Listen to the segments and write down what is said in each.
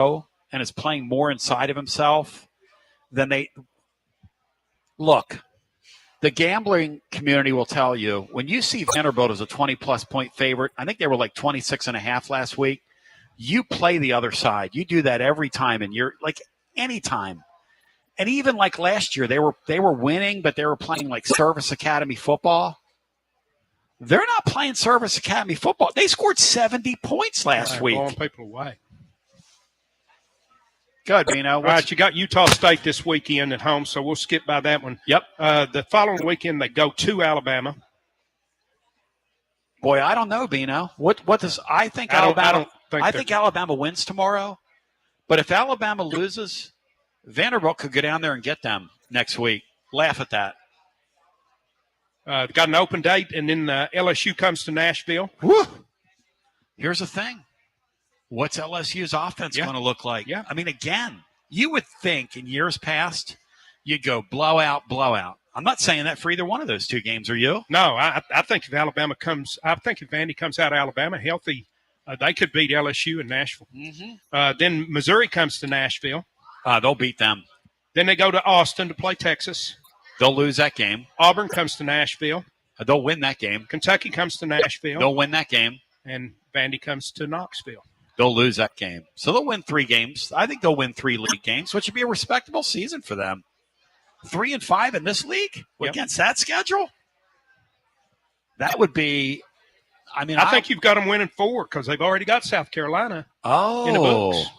and is playing more inside of himself than they look. The gambling community will tell you when you see Vanderbilt as a 20-plus point favorite, I think they were like 26.5 last week, you play the other side. You do that every time, and you're like anytime. And even like last year, they were winning, but they were playing like Service Academy football. They're not playing Service Academy football. They scored 70 points last week. Blowing people away. Good, Bino. All right, you got Utah State this weekend at home, so we'll skip by that one. Yep. The following weekend, they go to Alabama. Boy, I don't know, Bino. What does I think Alabama? I think Alabama wins tomorrow. But if Alabama loses, Vanderbilt could go down there and get them next week. Laugh at that. They got an open date, and then LSU comes to Nashville. Woo! Here's the thing. What's LSU's offense going to look like? Yeah. I mean, again, you would think in years past you'd go blowout, blowout. I'm not saying that for either one of those two games. Are you? No, I think if Vandy comes out of Alabama healthy, they could beat LSU in Nashville. Mm-hmm. Then Missouri comes to Nashville. They'll beat them. Then they go to Austin to play Texas. They'll lose that game. Auburn comes to Nashville. They'll win that game. Kentucky comes to Nashville. They'll win that game. And Vandy comes to Knoxville. They'll lose that game. So they'll win 3 games. I think they'll win 3 league games, which would be a respectable season for them. 3-5 in this league against that schedule? That would be – I think you've got them winning 4 because they've already got South Carolina in the books.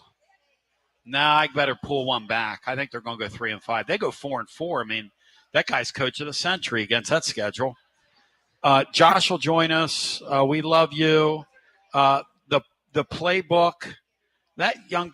Nah, I better pull one back. I think they're going to go 3-5. They go 4-4. I mean, that guy's coach of the century against that schedule. Josh will join us. We love you. The playbook, that young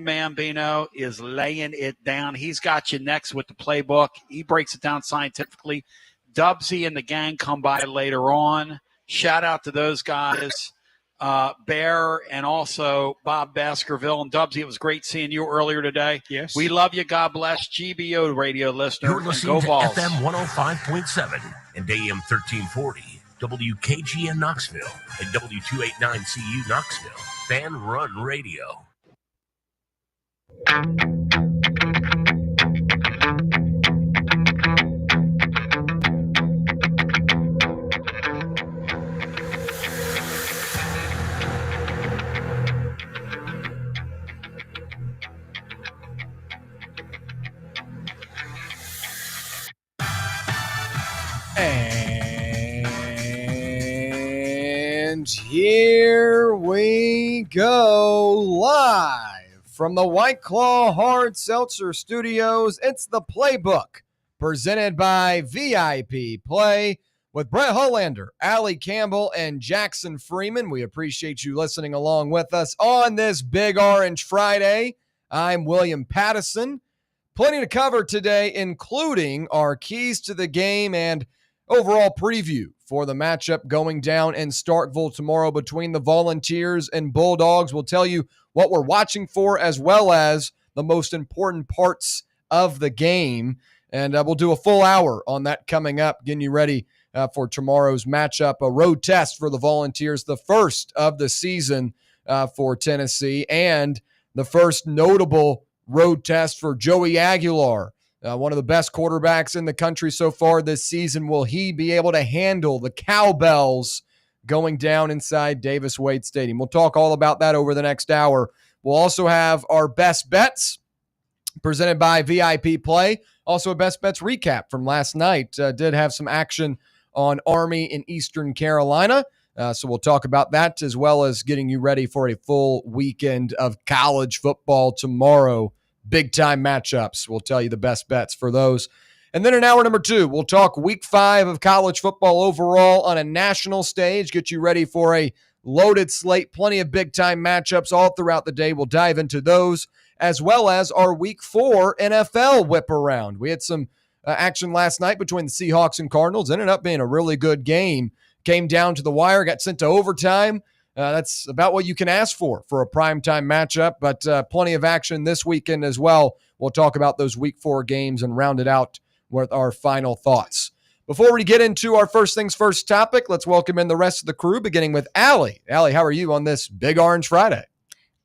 man, Bino, is laying it down. He's got you next with the playbook. He breaks it down scientifically. Dubsy and the gang come by later on. Shout out to those guys, Bear and also Bob Baskerville. And Dubsy, it was great seeing you earlier today. Yes. We love you. God bless. GBO radio listener. You're listening to Vols. FM 105.7 and AM 1340. WKGN Knoxville and W289CU Knoxville. Fan Run Radio. And here we go live from the White Claw Hard Seltzer Studios. It's the Playbook presented by VIP Play with Brett Hollander, Allie Campbell, and Jackson Freeman. We appreciate you listening along with us on this Big Orange Friday. I'm William Pattison. Plenty to cover today, including our keys to the game and overall preview for the matchup going down in Starkville tomorrow between the Volunteers and Bulldogs. We'll tell you what we're watching for as well as the most important parts of the game. And we'll do a full hour on that coming up, getting you ready for tomorrow's matchup, a road test for the Volunteers, the first of the season for Tennessee, and the first notable road test for Joey Aguilar. One of the best quarterbacks in the country so far this season. Will he be able to handle the cowbells going down inside Davis Wade Stadium? We'll talk all about that over the next hour. We'll also have our best bets presented by VIP Play. Also a best bets recap from last night. Did have some action on Army in Eastern Carolina. So we'll talk about that as well as getting you ready for a full weekend of college football tomorrow. Big-time matchups. We'll tell you the best bets for those. And then in hour number 2, we'll talk week 5 of college football overall on a national stage, get you ready for a loaded slate, plenty of big-time matchups all throughout the day. We'll dive into those, as well as our week 4 NFL whip around. We had some action last night between the Seahawks and Cardinals. Ended up being a really good game. Came down to the wire, got sent to overtime. That's about what you can ask for a primetime matchup, but plenty of action this weekend as well. We'll talk about those week 4 games and round it out with our final thoughts. Before we get into our first things first topic, let's welcome in the rest of the crew, beginning with Allie. Allie, how are you on this Big Orange Friday?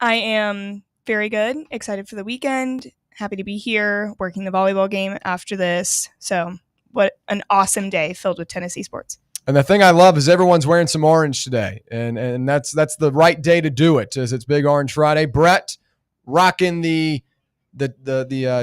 I am Very good. Excited for the weekend. Happy to be here working the volleyball game after this. So what an awesome day filled with Tennessee sports. And the thing I love is everyone's wearing some orange today, and that's the right day to do it, as it's Big Orange Friday. Brett rocking the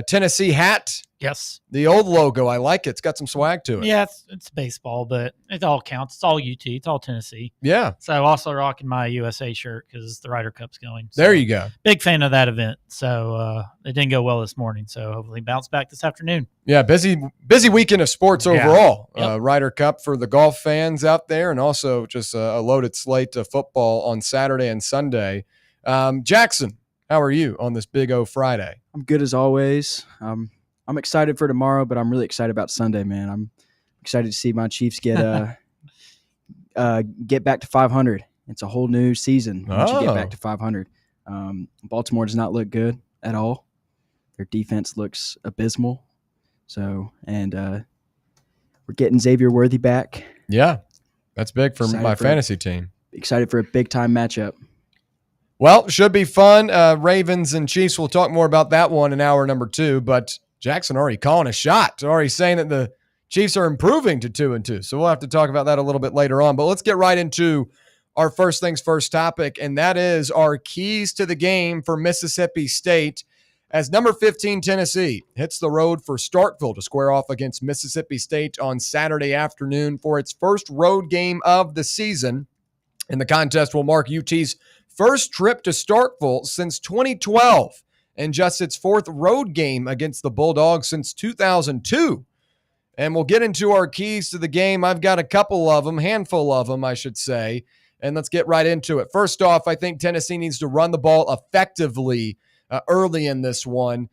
Tennessee hat. Yes. The old logo. I like it. It's got some swag to it. Yeah, it's baseball, but it all counts. It's all UT. It's all Tennessee. Yeah. So also rocking my USA shirt because the Ryder Cup's going. So there you go. Big fan of that event. So it didn't go well this morning. So hopefully bounce back this afternoon. Yeah, busy weekend of sports overall. Yep. Ryder Cup for the golf fans out there, and also just a loaded slate of football on Saturday and Sunday. Jackson, how are you on this Big O Friday? I'm good as always. I'm excited for tomorrow, but I'm really excited about Sunday, man. I'm excited to see my Chiefs get back to 500. It's a whole new season once you get back to 500. Baltimore does not look good at all. Their defense looks abysmal. So, and we're getting Xavier Worthy back. Yeah, that's big for my fantasy team. Excited for a big-time matchup. Well, should be fun. Ravens and Chiefs, we'll talk more about that one in hour number 2, but Jackson already calling a shot, already saying that the Chiefs are improving to 2-2. So we'll have to talk about that a little bit later on. But let's get right into our first things first topic, and that is our keys to the game for Mississippi State as number 15 Tennessee hits the road for Starkville to square off against Mississippi State on Saturday afternoon for its first road game of the season. And the contest will mark UT's first trip to Starkville since 2012. And just its fourth road game against the Bulldogs since 2002. And we'll get into our keys to the game. I've got a couple of them, handful of them, I should say. And let's get right into it. First off, I think Tennessee needs to run the ball effectively early in this one.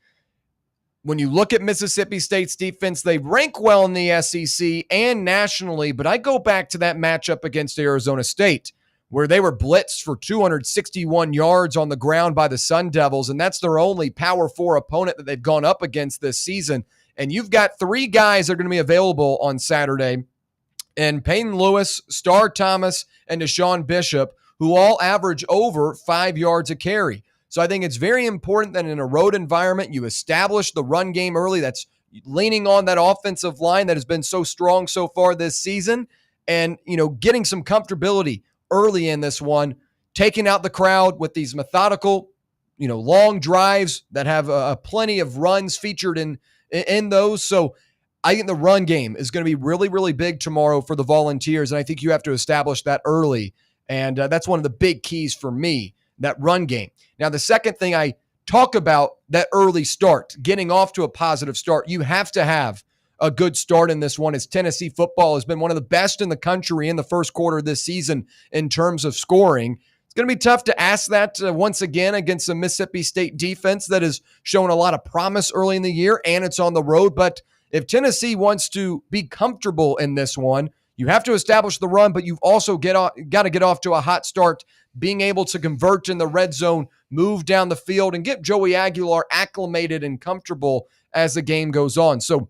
When you look at Mississippi State's defense, they rank well in the SEC and nationally, but I go back to that matchup against Arizona State, where they were blitzed for 261 yards on the ground by the Sun Devils, and that's their only Power 4 opponent that they've gone up against this season. And you've got 3 guys that are going to be available on Saturday, and Peyton Lewis, Star Thomas, and Deshaun Bishop, who all average over 5 yards a carry. So I think it's very important that in a road environment, you establish the run game early. That's leaning on that offensive line that has been so strong so far this season, and getting some comfortability early in this one, taking out the crowd with these methodical, long drives that have plenty of runs featured in those. So I think the run game is going to be really, really big tomorrow for the Volunteers, and I think you have to establish that early, and that's one of the big keys for me, that run game. Now, the second thing I talk about, that early start, getting off to a positive start. You have to have a good start in this one, as Tennessee football has been one of the best in the country in the first quarter of this season in terms of scoring. It's going to be tough to ask that once again against a Mississippi State defense that has shown a lot of promise early in the year, and it's on the road. But if Tennessee wants to be comfortable in this one, you have to establish the run, but you've also got to get off to a hot start, being able to convert in the red zone, move down the field, and get Joey Aguilar acclimated and comfortable as the game goes on. So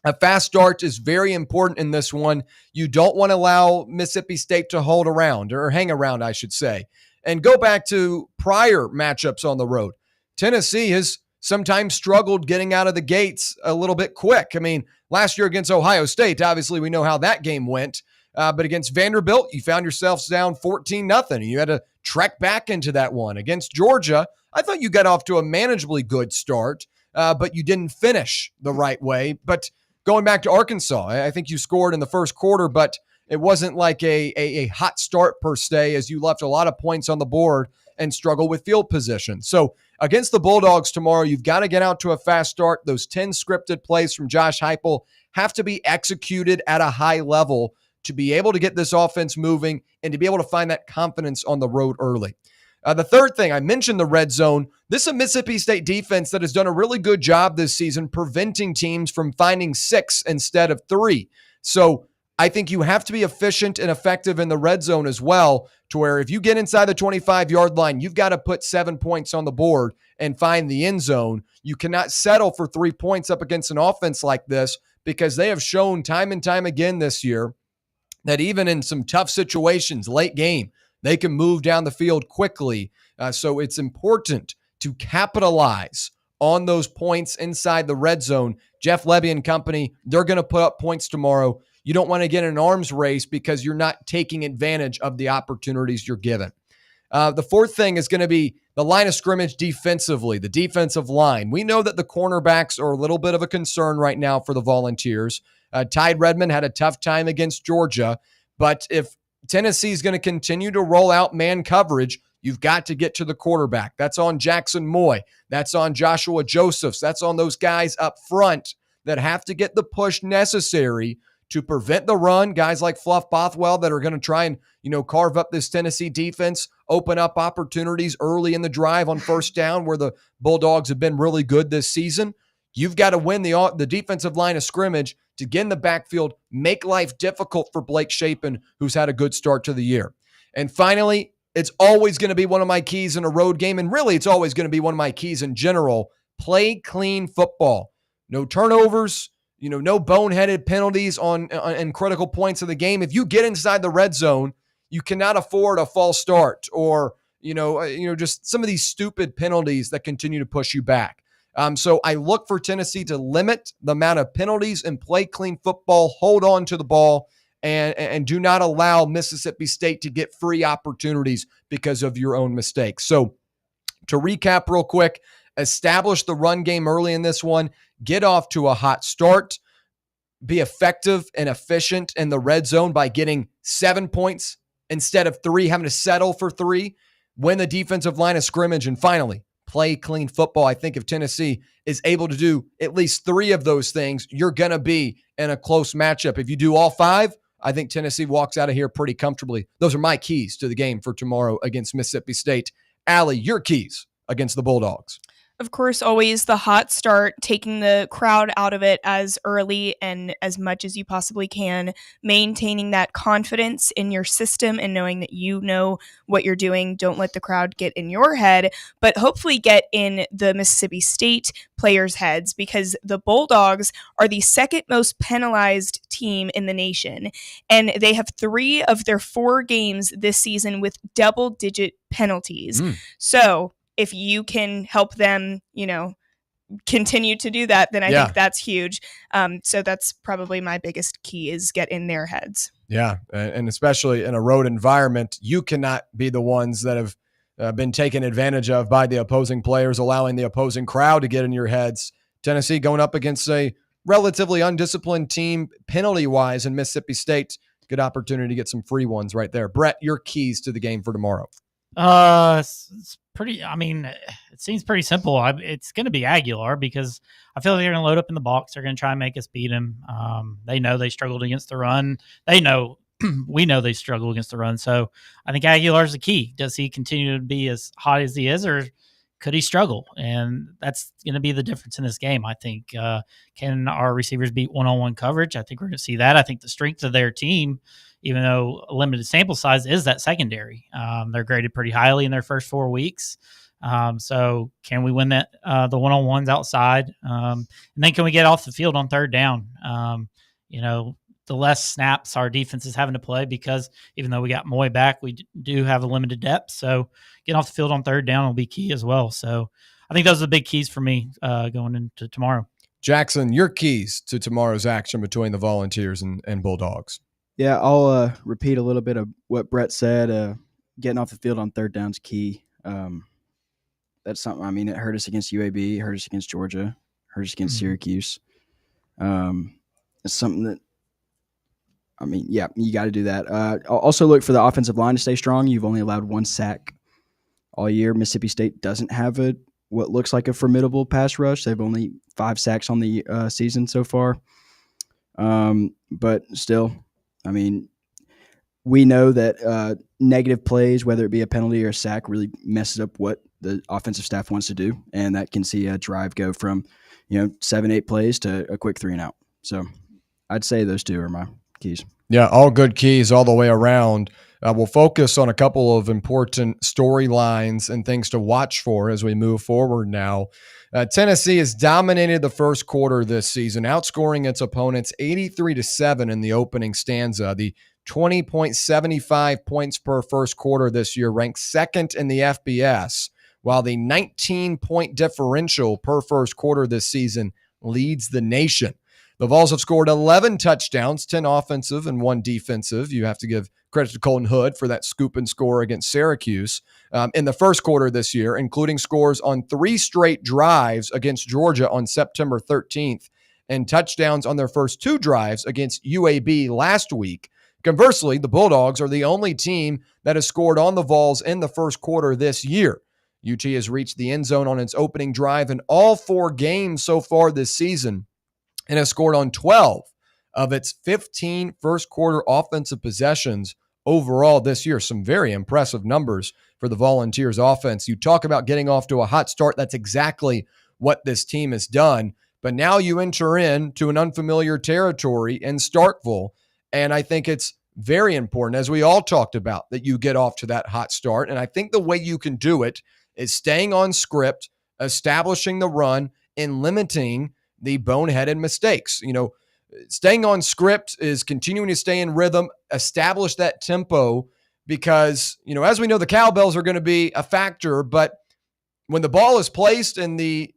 a fast start is very important in this one. You don't want to allow Mississippi State to hold around, or hang around, I should say. And go back to prior matchups on the road. Tennessee has sometimes struggled getting out of the gates a little bit quick. I mean, last year against Ohio State, obviously we know how that game went. But against Vanderbilt, you found yourselves down 14-0, and you had to trek back into that one. Against Georgia, I thought you got off to a manageably good start, but you didn't finish the right way. But going back to Arkansas, I think you scored in the first quarter, but it wasn't like a hot start per se, as you left a lot of points on the board and struggle with field position. So against the Bulldogs tomorrow, you've got to get out to a fast start. Those 10 scripted plays from Josh Heupel have to be executed at a high level to be able to get this offense moving and to be able to find that confidence on the road early. The third thing, I mentioned the red zone. This is a Mississippi State defense that has done a really good job this season preventing teams from finding 6 instead of 3. So I think you have to be efficient and effective in the red zone as well, to where if you get inside the 25-yard line, you've got to put 7 points on the board and find the end zone. You cannot settle for 3 points up against an offense like this, because they have shown time and time again this year that even in some tough situations, late game, they can move down the field quickly. So it's important to capitalize on those points inside the red zone. Jeff Levy and company, they're going to put up points tomorrow. You don't want to get in an arms race because you're not taking advantage of the opportunities you're given. The fourth thing is going to be the line of scrimmage defensively, the defensive line. We know that the cornerbacks are a little bit of a concern right now for the Volunteers. Tide Redmond had a tough time against Georgia, but if Tennessee is going to continue to roll out man coverage, you've got to get to the quarterback. That's on Jackson Moy. That's on Joshua Josephs. That's on those guys up front that have to get the push necessary to prevent the run. Guys like Fluff Bothwell that are going to try and, carve up this Tennessee defense, open up opportunities early in the drive on first down where the Bulldogs have been really good this season. You've got to win the defensive line of scrimmage to get in the backfield, make life difficult for Blake Shapen, who's had a good start to the year. And finally, it's always going to be one of my keys in a road game, and really it's always going to be one of my keys in general. Play clean football. No turnovers, no boneheaded penalties on critical points of the game. If you get inside the red zone, you cannot afford a false start or, just some of these stupid penalties that continue to push you back. So I look for Tennessee to limit the amount of penalties and play clean football, hold on to the ball, and do not allow Mississippi State to get free opportunities because of your own mistakes. So to recap real quick, establish the run game early in this one, get off to a hot start, be effective and efficient in the red zone by getting 7 points instead of 3, having to settle for 3, win the defensive line of scrimmage, and finally, play clean football. I think if Tennessee is able to do at least 3 of those things, you're going to be in a close matchup. If you do all 5, I think Tennessee walks out of here pretty comfortably. Those are my keys to the game for tomorrow against Mississippi State. Allie, your keys against the Bulldogs. Of course, always the hot start, taking the crowd out of it as early and as much as you possibly can, maintaining that confidence in your system and knowing that you know what you're doing. Don't let the crowd get in your head, but hopefully get in the Mississippi State players' heads, because the Bulldogs are the second most penalized team in the nation, and they have 3 of their 4 games this season with double-digit penalties. So if you can help them, continue to do that, then I think that's huge. So that's probably my biggest key, is get in their heads. Yeah, and especially in a road environment, you cannot be the ones that have been taken advantage of by the opposing players, allowing the opposing crowd to get in your heads. Tennessee going up against a relatively undisciplined team penalty-wise in Mississippi State. Good opportunity to get some free ones right there. Brett, your keys to the game for tomorrow. It's pretty, it seems pretty simple. It's going to be Aguilar, because I feel like they're going to load up in the box. They're going to try and make us beat him. They know they struggled against the run. They know, we know they struggle against the run. So I think Aguilar's the key. Does he continue to be as hot as he is, or could he struggle? And that's going to be the difference in this game. I think, can our receivers beat one-on-one coverage? I think we're going to see that. I think the strength of their team, even though a limited sample size, is that secondary. They're graded pretty highly in their first 4 weeks. So can we win that the one-on-ones outside? And then can we get off the field on third down? The less snaps our defense is having to play, because even though we got Moy back, we do have a limited depth. So getting off the field on third down will be key as well. So I think those are the big keys for me going into tomorrow. Jackson, your keys to tomorrow's action between the Volunteers and Bulldogs. Yeah, I'll repeat a little bit of what Brett said. Getting off the field on third down is key. That's something, it hurt us against UAB, hurt us against Georgia, hurt us against Syracuse. It's something that, you got to do that. Also look for the offensive line to stay strong. You've only allowed 1 sack all year. Mississippi State doesn't have what looks like a formidable pass rush. They've only 5 sacks on the season so far. But still, we know that negative plays, whether it be a penalty or a sack, really messes up what the offensive staff wants to do, and that can see a drive go from 7-8 plays to a quick 3 and out. So I'd say those 2 are my keys. Yeah, all good keys all the way around. We'll focus on a couple of important storylines and things to watch for as we move forward now. Tennessee has dominated the first quarter this season, outscoring its opponents 83-7 in the opening stanza. The 20.75 points per first quarter this year ranks second in the FBS, while the 19-point differential per first quarter this season leads the nation. The Vols have scored 11 touchdowns, 10 offensive and 1 defensive. You have to give credit to Colton Hood for that scoop and score against Syracuse in the first quarter this year, including scores on 3 straight drives against Georgia on September 13th and touchdowns on their first 2 drives against UAB last week. Conversely, the Bulldogs are the only team that has scored on the Vols in the first quarter this year. UT has reached the end zone on its opening drive in all 4 games so far this season and has scored on 12 of its 15 first quarter offensive possessions overall this year. Some very impressive numbers for the Volunteers offense. You talk about getting off to a hot start. That's exactly what this team has done. But now you enter into an unfamiliar territory in Starkville. And I think it's very important, as we all talked about, that you get off to that hot start. And I think the way you can do it is staying on script, establishing the run, and limiting the boneheaded mistakes. Staying on script is continuing to stay in rhythm, establish that tempo, because, as we know, the cowbells are going to be a factor, but when the ball is placed and the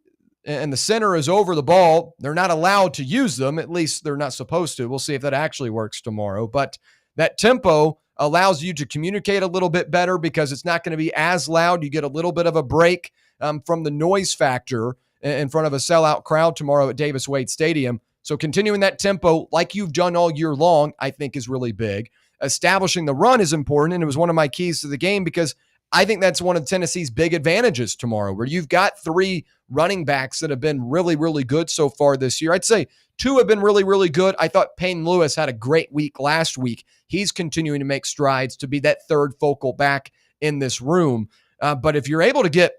center is over the ball, they're not allowed to use them. At least they're not supposed to. We'll see if that actually works tomorrow. But that tempo allows you to communicate a little bit better because it's not going to be as loud. You get a little bit of a break from the noise factor in front of a sellout crowd tomorrow at Davis Wade Stadium. So continuing that tempo like you've done all year long, I think is really big. Establishing the run is important, and it was one of my keys to the game because I think that's one of Tennessee's big advantages tomorrow, where you've got 3 running backs that have been really, really good so far this year. I'd say 2 have been really, really good. I thought Payne Lewis had a great week last week. He's continuing to make strides to be that third focal back in this room. But if you're able to get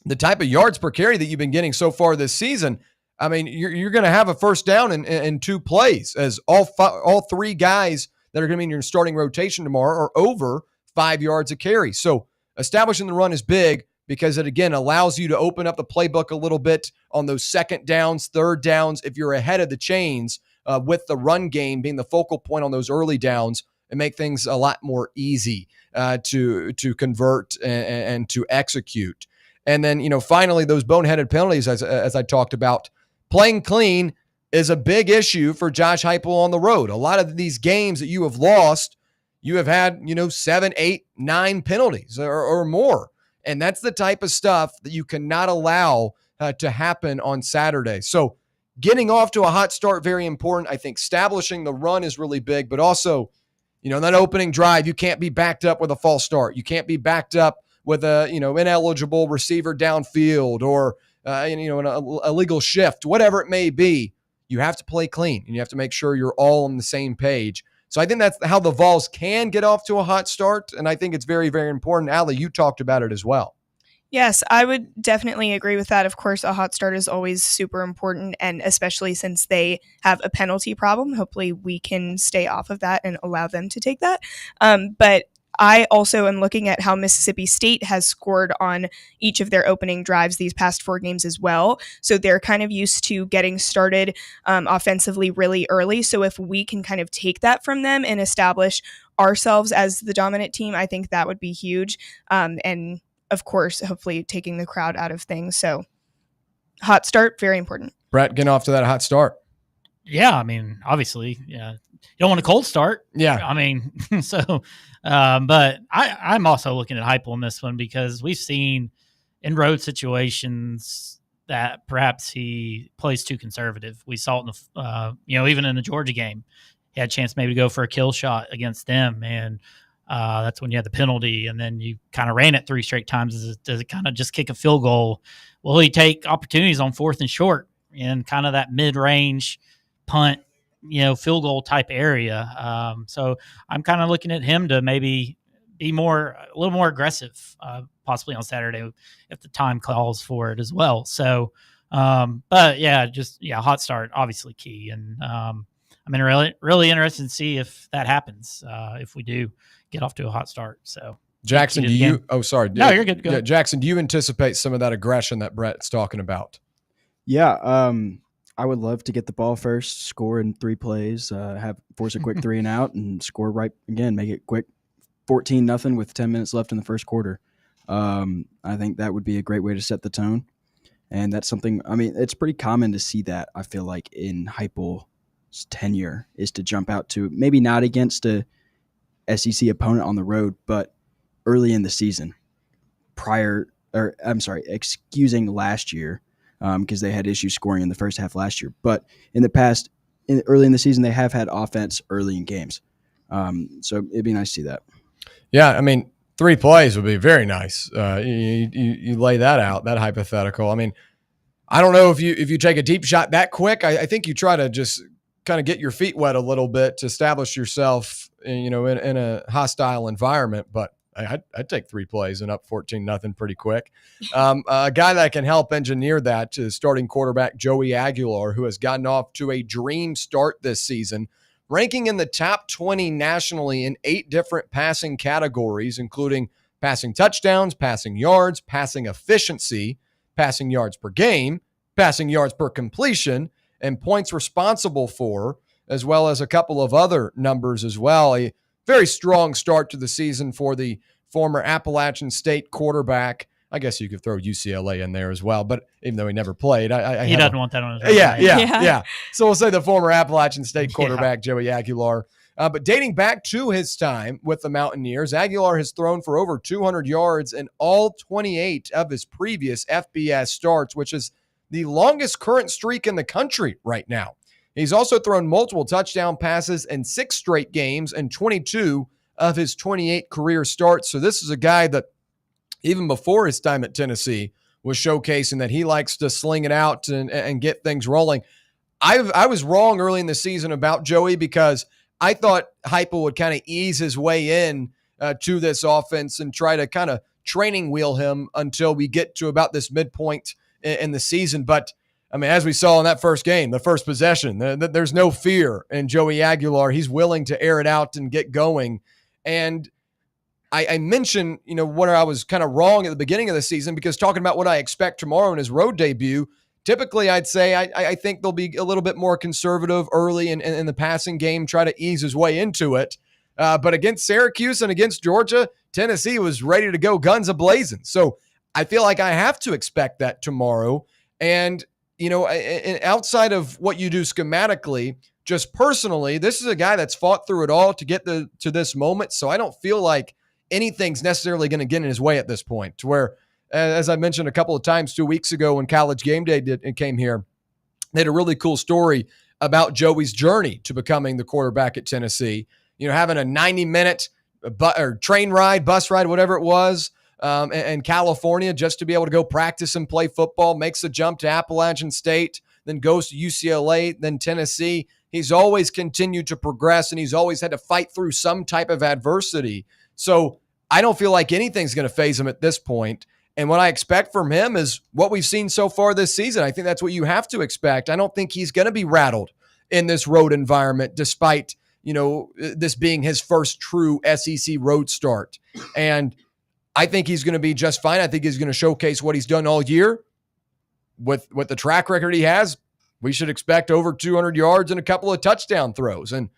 the type of yards per carry that you've been getting so far this season, I mean, you're going to have a first down in 2 plays, as all 3 guys that are going to be in your starting rotation tomorrow are over 5 yards a carry. So establishing the run is big because it, again, allows you to open up the playbook a little bit on those second downs, third downs. If you're ahead of the chains with the run game being the focal point on those early downs, and make things a lot more easy to convert and to execute. And then, finally, those boneheaded penalties, as I talked about, playing clean is a big issue for Josh Heupel on the road. A lot of these games that you have lost, you have had, 7, 8, 9 penalties or more. And that's the type of stuff that you cannot allow to happen on Saturday. So getting off to a hot start, very important. I think establishing the run is really big, but also, that opening drive, you can't be backed up with a false start. You can't be backed up with a, ineligible receiver downfield or, an illegal shift, whatever it may be. You have to play clean and you have to make sure you're all on the same page. So I think that's how the Vols can get off to a hot start. And I think it's very, very important. Allie, you talked about it as well. Yes, I would definitely agree with that. Of course, a hot start is always super important, and especially since they have a penalty problem, hopefully we can stay off of that and allow them to take that. But I also am looking at how Mississippi State has scored on each of their opening drives these past 4 games as well. So they're kind of used to getting started offensively really early. So if we can kind of take that from them and establish ourselves as the dominant team, I think that would be huge. And of course, hopefully taking the crowd out of things. So hot start, very important. Brett, getting off to that hot start. Yeah, I mean, obviously, yeah. You don't want a cold start. Yeah. I mean, so, but I'm also looking at Heupel in this one because we've seen in road situations that perhaps he plays too conservative. We saw it in the, even in the Georgia game, he had a chance maybe to go for a kill shot against them. And that's when you had the penalty, and then you kind of ran it 3 straight times. Does it kind of just kick a field goal? Will he take opportunities on 4th and short and kind of that mid-range punt, field goal type area? So I'm kind of looking at him to maybe be a little more aggressive, possibly on Saturday if the time calls for it as well. So, but yeah, hot start, obviously key. And I'm really, really interested to see if that happens, if we do get off to a hot start. So Jackson, No, you're good. Go ahead. Jackson, do you anticipate some of that aggression that Brett's talking about? Yeah. I would love to get the ball first, score in 3 plays, force a quick 3 and out, and score right again. Make it quick, 14-0 with 10 minutes left in the first quarter. I think that would be a great way to set the tone. And that's something, I mean, it's pretty common to see that, I feel like, in Heupel's tenure, is to jump out to maybe not against a SEC opponent on the road, but early in the season, excusing last year, because they had issues scoring in the first half last year. But in the past, early in the season, they have had offense early in games. So it'd be nice to see that. Yeah, I mean, 3 plays would be very nice. You lay that out, that hypothetical. I mean, I don't know if you take a deep shot that quick. I think you try to just kind of get your feet wet a little bit to establish yourself, in a hostile environment. But I'd take 3 plays and up 14-0 pretty quick. A guy that can help engineer that is starting quarterback Joey Aguilar, who has gotten off to a dream start this season, ranking in the top 20 nationally in 8 different passing categories, including passing touchdowns, passing yards, passing efficiency, passing yards per game, passing yards per completion, and points responsible for, as well as a couple of other numbers as well. A very strong start to the season for the former Appalachian State quarterback. I guess you could throw UCLA in there as well, but even though he never played, he doesn't want that on his resume. Yeah. So we'll say the former Appalachian State quarterback, Joey Aguilar. But dating back to his time with the Mountaineers, Aguilar has thrown for over 200 yards in all 28 of his previous FBS starts, which is the longest current streak in the country right now. He's also thrown multiple touchdown passes in 6 straight games and 22 of his 28 career starts. So this is a guy that, even before his time at Tennessee, was showcasing that he likes to sling it out and get things rolling. I was wrong early in the season about Joey because I thought Heupel would kind of ease his way in to this offense and try to kind of training wheel him until we get to about this midpoint in the season. But, I mean, as we saw in that first game, the first possession, there's no fear in Joey Aguilar. He's willing to air it out and get going. And I mentioned, where I was kind of wrong at the beginning of the season, because talking about what I expect tomorrow in his road debut, typically I'd say I think they'll be a little bit more conservative early in the passing game, try to ease his way into it. But against Syracuse and against Georgia, Tennessee was ready to go guns a-blazing. So I feel like I have to expect that tomorrow. And, outside of what you do schematically, just personally, this is a guy that's fought through it all to get to this moment. So I don't feel like anything's necessarily going to get in his way at this point, to where, as I mentioned a couple of times 2 weeks ago when College Game Day came here, they had a really cool story about Joey's journey to becoming the quarterback at Tennessee. Having a 90-minute train ride, bus ride, whatever it was, in California just to be able to go practice and play football, makes the jump to Appalachian State, then goes to UCLA, then Tennessee. He's always continued to progress, and he's always had to fight through some type of adversity. So I don't feel like anything's going to faze him at this point. And what I expect from him is what we've seen so far this season. I think that's what you have to expect. I don't think he's going to be rattled in this road environment, despite, this being his first true SEC road start. And I think he's going to be just fine. I think he's going to showcase what he's done all year. With the track record he has, we should expect over 200 yards and a couple of touchdown throws. And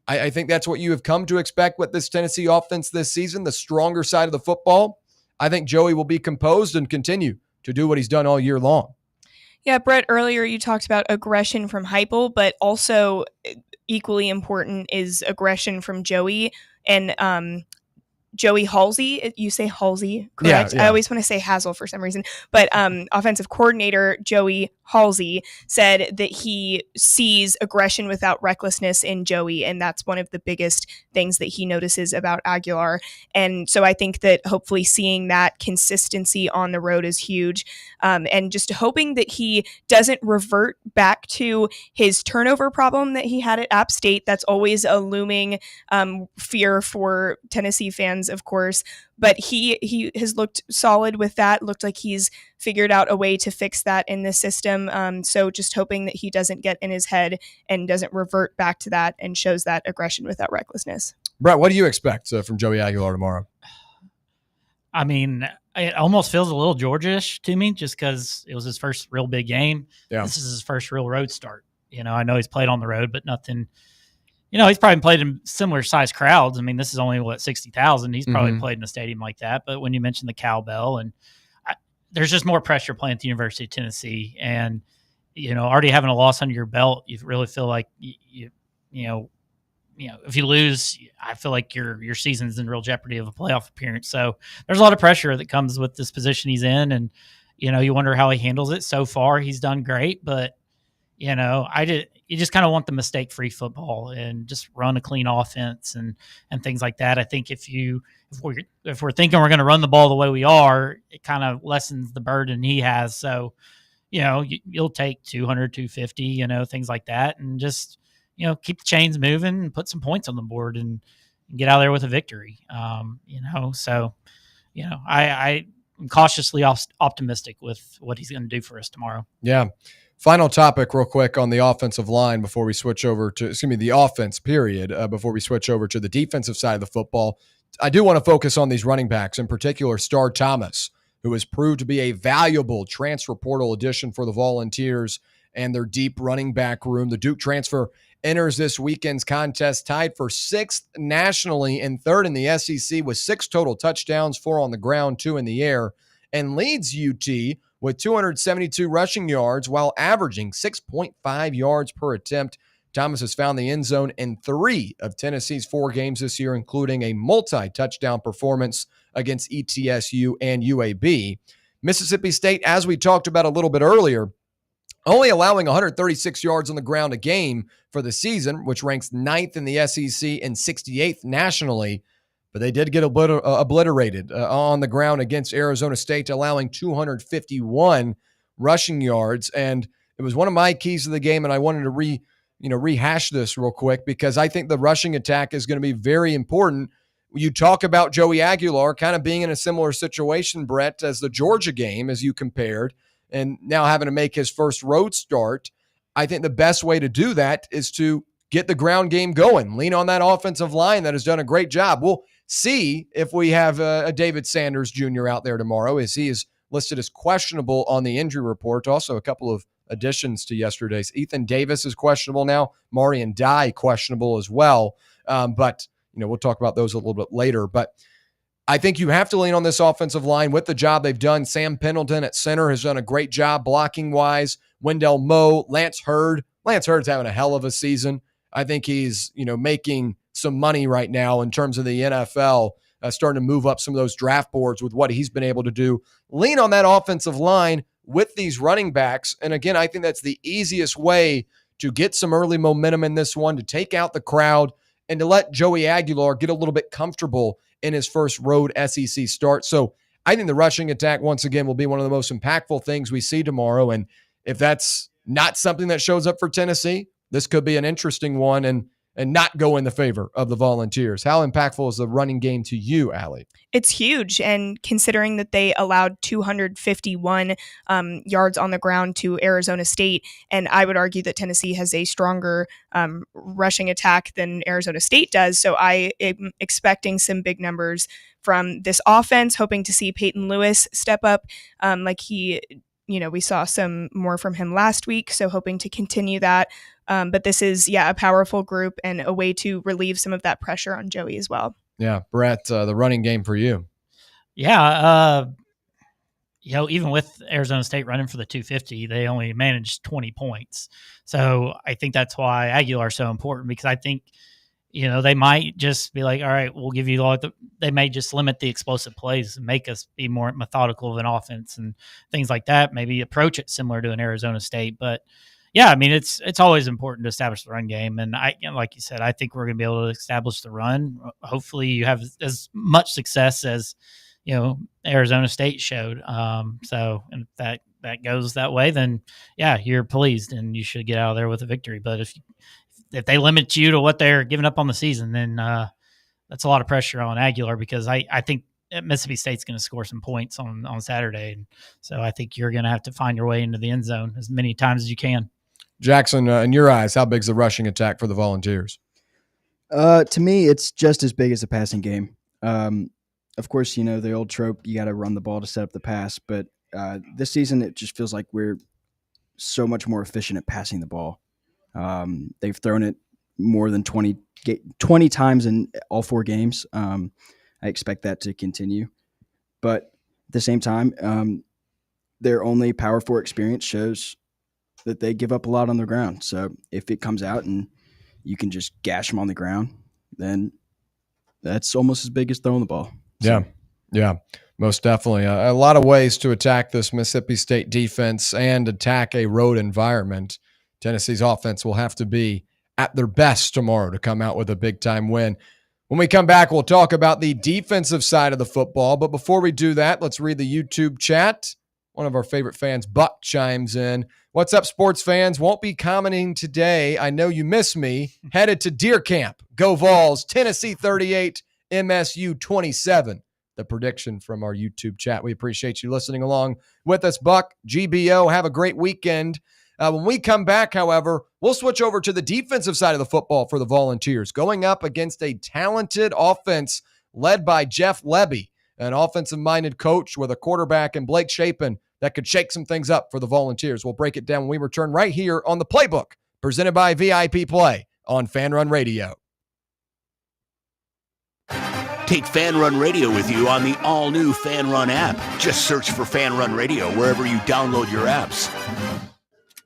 I think that's what you have come to expect with this Tennessee offense this season, the stronger side of the football. I think Joey will be composed and continue to do what he's done all year long. Yeah, Brett, earlier you talked about aggression from Heupel, but also equally important is aggression from Joey and Joey Halsey. You say Halsey, correct? Yeah. I always want to say Hazel for some reason. But offensive coordinator Joey Halsey said that he sees aggression without recklessness in Joey, and that's one of the biggest things that he notices about Aguilar. And so I think that hopefully seeing that consistency on the road is huge, and just hoping that he doesn't revert back to his turnover problem that he had at App State. That's always a looming fear for Tennessee fans, of course, but he has looked solid with that. Looked like he's figured out a way to fix that in the system. So just hoping that he doesn't get in his head and doesn't revert back to that and shows that aggression without recklessness. Brett, what do you expect from Joey Aguilar tomorrow? I mean, it almost feels a little Georgia-ish to me just because it was his first real big game. Yeah. This is his first real road start. I know he's played on the road, but nothing he's probably played in similar size crowds. I mean, this is only 60,000. He's probably played in a stadium like that. But when you mention the cowbell, and there's just more pressure playing at the University of Tennessee, and already having a loss under your belt, you really feel like you if you lose, I feel like your season's in real jeopardy of a playoff appearance. So there's a lot of pressure that comes with this position he's in, and you wonder how he handles it. So far, he's done great, but you just kind of want the mistake-free football and just run a clean offense and things like that. I think if we're thinking we're going to run the ball the way we are, it kind of lessens the burden he has. So, you'll take 200, 250, things like that, and just keep the chains moving and put some points on the board and get out of there with a victory. So I'm cautiously optimistic with what he's going to do for us tomorrow. Yeah. Final topic real quick on the offensive line before we switch over to, the offense period, before we switch over to the defensive side of the football. I do want to focus on these running backs, in particular Star Thomas, who has proved to be a valuable transfer portal addition for the Volunteers and their deep running back room. The Duke transfer enters this weekend's contest tied for 6th nationally and 3rd in the SEC with 6 total touchdowns, 4 on the ground, 2 in the air, and leads UT with 272 rushing yards while averaging 6.5 yards per attempt. Thomas has found the end zone in 3 of Tennessee's 4 games this year, including a multi-touchdown performance against ETSU and UAB. Mississippi State, as we talked about a little bit earlier, only allowing 136 yards on the ground a game for the season, which ranks 9th in the SEC and 68th nationally. But they did get obliterated on the ground against Arizona State, allowing 251 rushing yards. And it was one of my keys to the game, and I wanted to rehash this real quick because I think the rushing attack is going to be very important. You talk about Joey Aguilar kind of being in a similar situation, Brett, as the Georgia game, as you compared, and now having to make his first road start. I think the best way to do that is to get the ground game going, lean on that offensive line that has done a great job. We'll see if we have a David Sanders Jr. out there tomorrow, as he is listed as questionable on the injury report. Also, a couple of additions to yesterday's. Ethan Davis is questionable now. Marion Dye questionable as well. But we'll talk about those a little bit later. But I think you have to lean on this offensive line with the job they've done. Sam Pendleton at center has done a great job blocking-wise. Wendell Moe, Lance Hurd. Lance Hurd's having a hell of a season. I think he's, making some money right now in terms of the NFL, starting to move up some of those draft boards with what he's been able to do. Lean on that offensive line with these running backs. And again, I think that's the easiest way to get some early momentum in this one, to take out the crowd and to let Joey Aguilar get a little bit comfortable in his first road SEC start. So I think the rushing attack, once again, will be one of the most impactful things we see tomorrow. And if that's not something that shows up for Tennessee, this could be an interesting one and not go in the favor of the Volunteers. How impactful is the running game to you, Allie? It's huge. And considering that they allowed 251 yards on the ground to Arizona State, and I would argue that Tennessee has a stronger rushing attack than Arizona State does. So I am expecting some big numbers from this offense, hoping to see Peyton Lewis step up like he we saw some more from him last week, so hoping to continue that. But this is, a powerful group and a way to relieve some of that pressure on Joey as well. Yeah, Brett, the running game for you. Yeah, even with Arizona State running for the 250, they only managed 20 points. So I think that's why Aguilar is so important, because I think, they might just be like, all right, we'll give you they may just limit the explosive plays and make us be more methodical of an offense and things like that. Maybe approach it similar to an Arizona State. But yeah, I mean, it's always important to establish the run game. And like you said, I think we're going to be able to establish the run. Hopefully you have as much success as, Arizona State showed. So if that goes that way, then yeah, you're pleased and you should get out of there with a victory. But if they limit you to what they're giving up on the season, then that's a lot of pressure on Aguilar, because I think Mississippi State's going to score some points on Saturday. And so I think you're going to have to find your way into the end zone as many times as you can. Jackson, in your eyes, how big is the rushing attack for the Volunteers? To me, it's just as big as the passing game. Of course, the old trope, you got to run the ball to set up the pass. But this season, it just feels like we're so much more efficient at passing the ball. They've thrown it, more than 20 times in all 4 games. I expect that to continue. But at the same time, their only Power 4 experience shows that they give up a lot on the ground. So if it comes out and you can just gash them on the ground, then that's almost as big as throwing the ball. So, Yeah, most definitely. A lot of ways to attack this Mississippi State defense and attack a road environment. Tennessee's offense will have to be at their best tomorrow to come out with a big-time win. When we come back, we'll talk about the defensive side of the football. But before we do that, let's read the YouTube chat. One of our favorite fans, Buck, chimes in. What's up, sports fans? Won't be commenting today. I know you miss me. Headed to Deer Camp. Go Vols. Tennessee 38, MSU 27. The prediction from our YouTube chat. We appreciate you listening along with us, Buck. GBO, have a great weekend. When we come back, however, we'll switch over to the defensive side of the football for the Volunteers, going up against a talented offense led by Jeff Lebby, an offensive-minded coach with a quarterback in Blake Shapen that could shake some things up for the Volunteers. We'll break it down when we return right here on the Playbook, presented by VIP Play on Fan Run Radio. Take Fan Run Radio with you on the all-new Fan Run app. Just search for Fan Run Radio wherever you download your apps.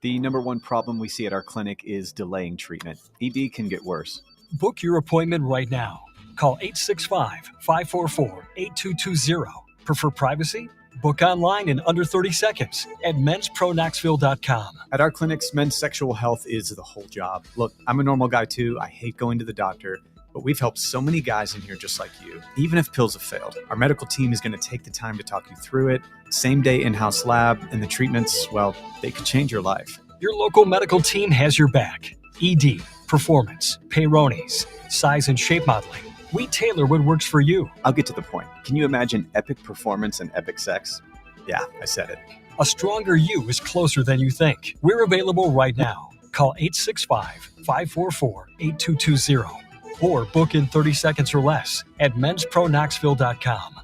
The number one problem we see at our clinic is delaying treatment. ED can get worse. Book your appointment right now. Call 865-544-8220. Prefer privacy? Book online in under 30 seconds at menspronaknoxville.com. At our clinics, men's sexual health is the whole job. Look, I'm a normal guy too. I hate going to the doctor. But we've helped so many guys in here just like you, even if pills have failed. Our medical team is going to take the time to talk you through it. Same day in-house lab, and the treatments, well, they could change your life. Your local medical team has your back. ED, performance, Peyronie's, size and shape modeling. We tailor what works for you. I'll get to the point. Can you imagine epic performance and epic sex? Yeah, I said it. A stronger you is closer than you think. We're available right now. Call 865-544-8220. Or book in 30 seconds or less at menspronaknoxville.com.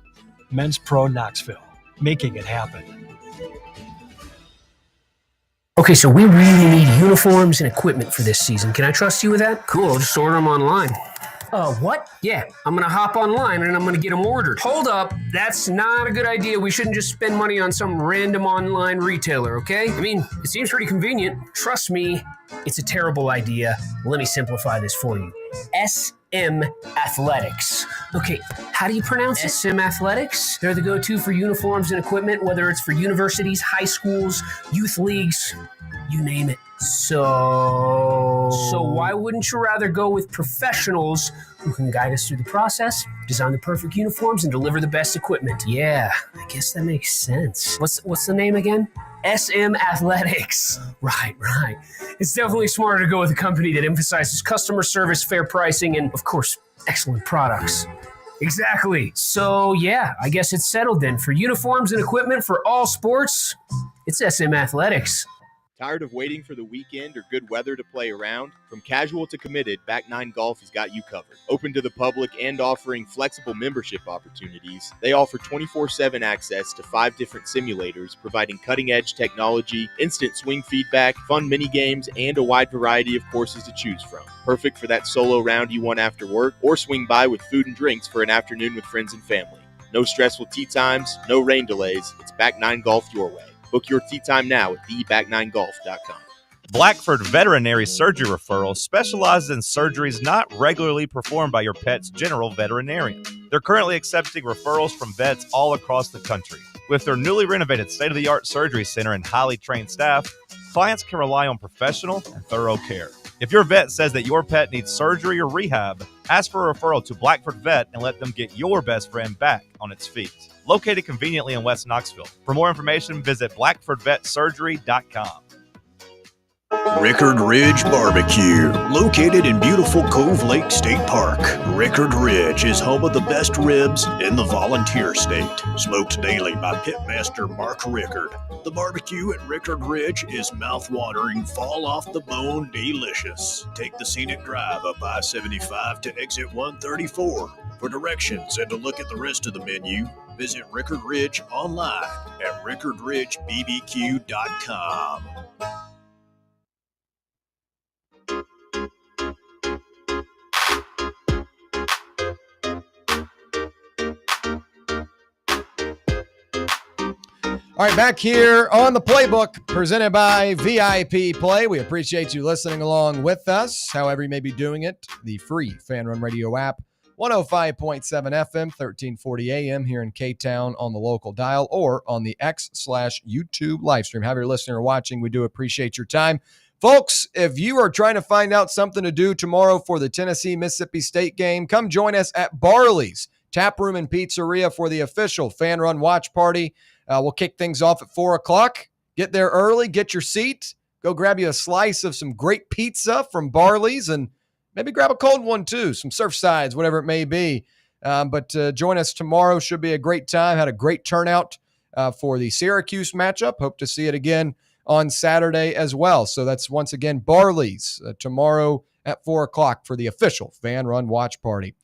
Men's Pro Knoxville, making it happen. Okay, so we really need uniforms and equipment for this season. Can I trust you with that? Cool, I'll just order them online. What? Yeah, I'm going to hop online and I'm going to get them ordered. Hold up, that's not a good idea. We shouldn't just spend money on some random online retailer, okay? I mean, it seems pretty convenient. Trust me, it's a terrible idea. Let me simplify this for you. SM Athletics. Okay, how do you pronounce it? SM Athletics? They're the go-to for uniforms and equipment, whether it's for universities, high schools, youth leagues, you name it. So why wouldn't you rather go with professionals who can guide us through the process, design the perfect uniforms, and deliver the best equipment? Yeah, I guess that makes sense. What's the name again? SM Athletics. Right. It's definitely smarter to go with a company that emphasizes customer service, fair pricing, and, of course, excellent products. Exactly. So, yeah, I guess it's settled then. For uniforms and equipment for all sports, it's SM Athletics. Tired of waiting for the weekend or good weather to play around? From casual to committed, Back 9 Golf has got you covered. Open to the public and offering flexible membership opportunities, they offer 24/7 access to 5 different simulators, providing cutting-edge technology, instant swing feedback, fun mini-games, and a wide variety of courses to choose from. Perfect for that solo round you want after work, or swing by with food and drinks for an afternoon with friends and family. No stressful tee times, no rain delays. It's Back 9 Golf your way. Book your tee time now at theback9golf.com. Blackford Veterinary Surgery Referral specializes in surgeries not regularly performed by your pet's general veterinarian. They're currently accepting referrals from vets all across the country. With their newly renovated state-of-the-art surgery center and highly trained staff, clients can rely on professional and thorough care. If your vet says that your pet needs surgery or rehab, ask for a referral to Blackford Vet and let them get your best friend back on its feet. Located conveniently in West Knoxville. For more information, visit blackfordvetsurgery.com. Rickard Ridge Barbecue, located in beautiful Cove Lake State Park. Rickard Ridge is home of the best ribs in the Volunteer State, smoked daily by pitmaster Mark Rickard. The barbecue at Rickard Ridge is mouth-watering, fall-off-the-bone delicious. Take the scenic drive up I-75 to exit 134. For directions and to look at the rest of the menu, visit Rickard Ridge online at rickardridgebbq.com. All right, back here on the Playbook, presented by VIP Play. We appreciate you listening along with us, however you may be doing it. The free Fan Run Radio app, 105.7 FM, 1340 AM here in K-Town on the local dial, or on the X/YouTube live stream. However you're listening or watching, we do appreciate your time. Folks, if you are trying to find out something to do tomorrow for the Tennessee-Mississippi State game, come join us at Barley's Tap Room and Pizzeria for the official Fan Run Watch Party. We'll kick things off at 4 o'clock. Get there early, get your seat, go grab you a slice of some great pizza from Barley's, and maybe grab a cold one too, some Surfsides, whatever it may be. But join us tomorrow. Should be a great time. Had a great turnout for the Syracuse matchup. Hope to see it again on Saturday as well. So that's once again Barley's tomorrow at 4 o'clock for the official Fan Run Watch Party.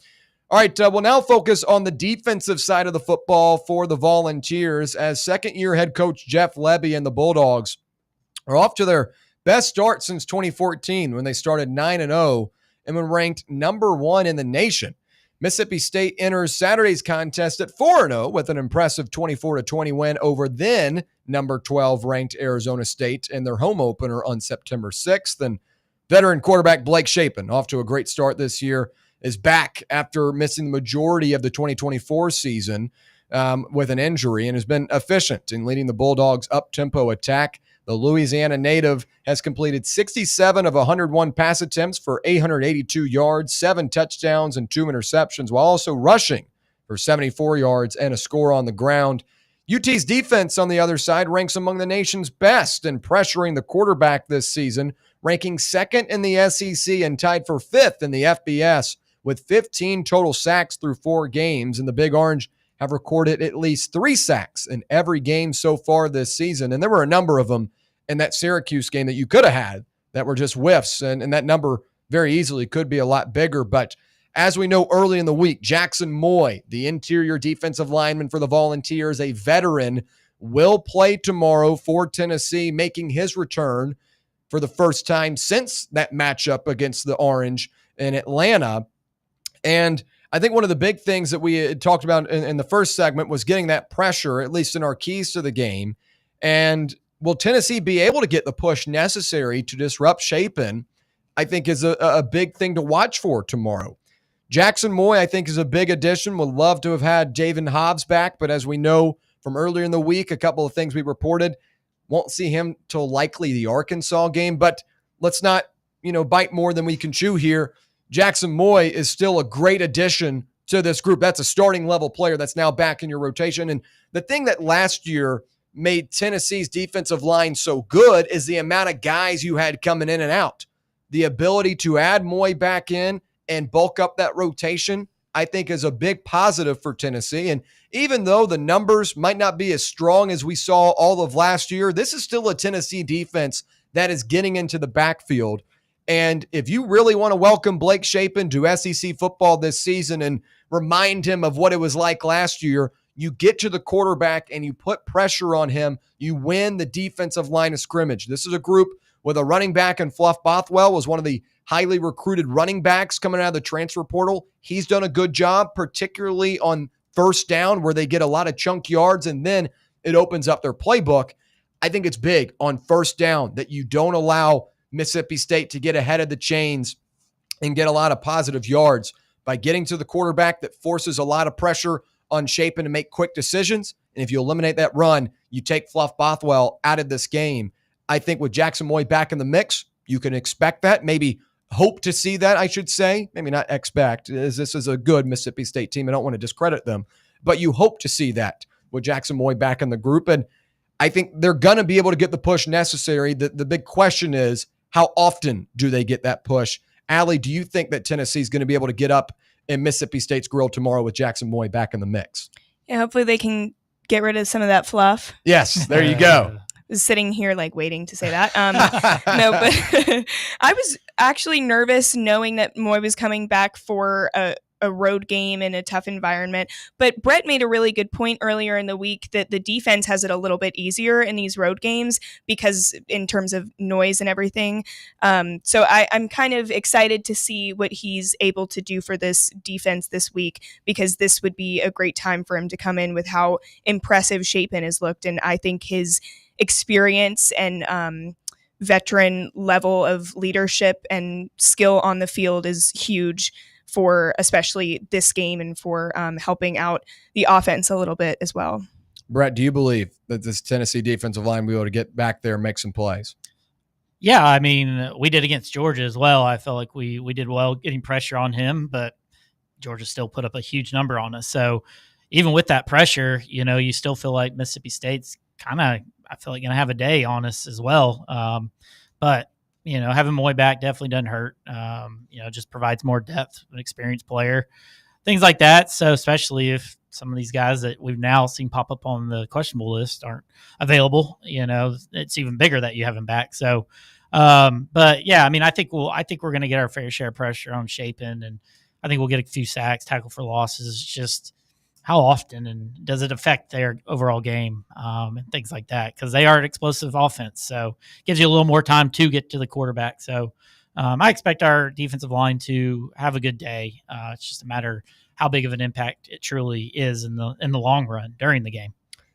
All right, we'll now focus on the defensive side of the football for the Volunteers, as second-year head coach Jeff Lebby and the Bulldogs are off to their best start since 2014 when they started 9-0 and were ranked number 1 in the nation. Mississippi State enters Saturday's contest at 4-0 with an impressive 24-20 win over then number 12 ranked Arizona State in their home opener on September 6th. And veteran quarterback Blake Shapen, off to a great start this year, is back after missing the majority of the 2024 season with an injury, and has been efficient in leading the Bulldogs' up-tempo attack. The Louisiana native has completed 67 of 101 pass attempts for 882 yards, 7 touchdowns, and 2 interceptions, while also rushing for 74 yards and a score on the ground. UT's defense, on the other side, ranks among the nation's best in pressuring the quarterback this season, ranking second in the SEC and tied for 5th in the FBS, with 15 total sacks through 4 games. And the Big Orange have recorded at least 3 sacks in every game so far this season. And there were a number of them in that Syracuse game that you could have had that were just whiffs. And that number very easily could be a lot bigger. But as we know, early in the week, Jackson Moy, the interior defensive lineman for the Volunteers, a veteran, will play tomorrow for Tennessee, making his return for the first time since that matchup against the Orange in Atlanta. And I think one of the big things that we had talked about in the first segment was getting that pressure, at least in our keys to the game. And will Tennessee be able to get the push necessary to disrupt Shapen, I think is a big thing to watch for tomorrow. Jackson Moy, I think, is a big addition. Would love to have had Javen Hobbs back, but as we know from earlier in the week, a couple of things we reported, won't see him till likely the Arkansas game. But let's not, bite more than we can chew here. Jackson Moy is still a great addition to this group. That's a starting level player that's now back in your rotation. And the thing that last year made Tennessee's defensive line so good is the amount of guys you had coming in and out. The ability to add Moy back in and bulk up that rotation, I think, is a big positive for Tennessee. And even though the numbers might not be as strong as we saw all of last year, this is still a Tennessee defense that is getting into the backfield. And if you really want to welcome Blake Shapen to SEC football this season and remind him of what it was like last year, you get to the quarterback and you put pressure on him, you win the defensive line of scrimmage. This is a group with a running back, and Fluff Bothwell was one of the highly recruited running backs coming out of the transfer portal. He's done a good job, particularly on first down where they get a lot of chunk yards, and then it opens up their playbook. I think it's big on first down that you don't allow Mississippi State to get ahead of the chains and get a lot of positive yards by getting to the quarterback that forces a lot of pressure on Shapen to make quick decisions. And if you eliminate that run, you take Fluff Bothwell out of this game. I think with Jackson Moy back in the mix, you can expect that, maybe hope to see that, I should say. Maybe not expect, as this is a good Mississippi State team. I don't want to discredit them, but you hope to see that with Jackson Moy back in the group. And I think they're going to be able to get the push necessary. The big question is, how often do they get that push? Allie, do you think that Tennessee is going to be able to get up in Mississippi State's grill tomorrow with Jackson Moy back in the mix? Yeah, hopefully they can get rid of some of that fluff. Yes, there you go. I was sitting here waiting to say that. No, but I was actually nervous knowing that Moy was coming back for a road game in a tough environment. But Brett made a really good point earlier in the week that the defense has it a little bit easier in these road games because in terms of noise and everything. So I'm kind of excited to see what he's able to do for this defense this week, because this would be a great time for him to come in with how impressive Chapin has looked. And I think his experience and veteran level of leadership and skill on the field is huge for especially this game and for helping out the offense a little bit as well. Brett, do you believe that this Tennessee defensive line will be able to get back there and make some plays? Yeah, I mean, we did against Georgia as well. I felt like we did well getting pressure on him, but Georgia still put up a huge number on us. So even with that pressure, you still feel like Mississippi State's kind of, I feel like, going to have a day on us as well. But having Moy back definitely doesn't hurt. Just provides more depth, an experienced player, things like that. So especially if some of these guys that we've now seen pop up on the questionable list aren't available, it's even bigger that you have him back. So, but yeah, I mean, I think we're going to get our fair share of pressure on Chapin, and I think we'll get a few sacks, tackle for losses. It's just how often and does it affect their overall game and things like that, because they are an explosive offense. So it gives you a little more time to get to the quarterback. So I expect our defensive line to have a good day. It's just a matter how big of an impact it truly is in the long run during the game.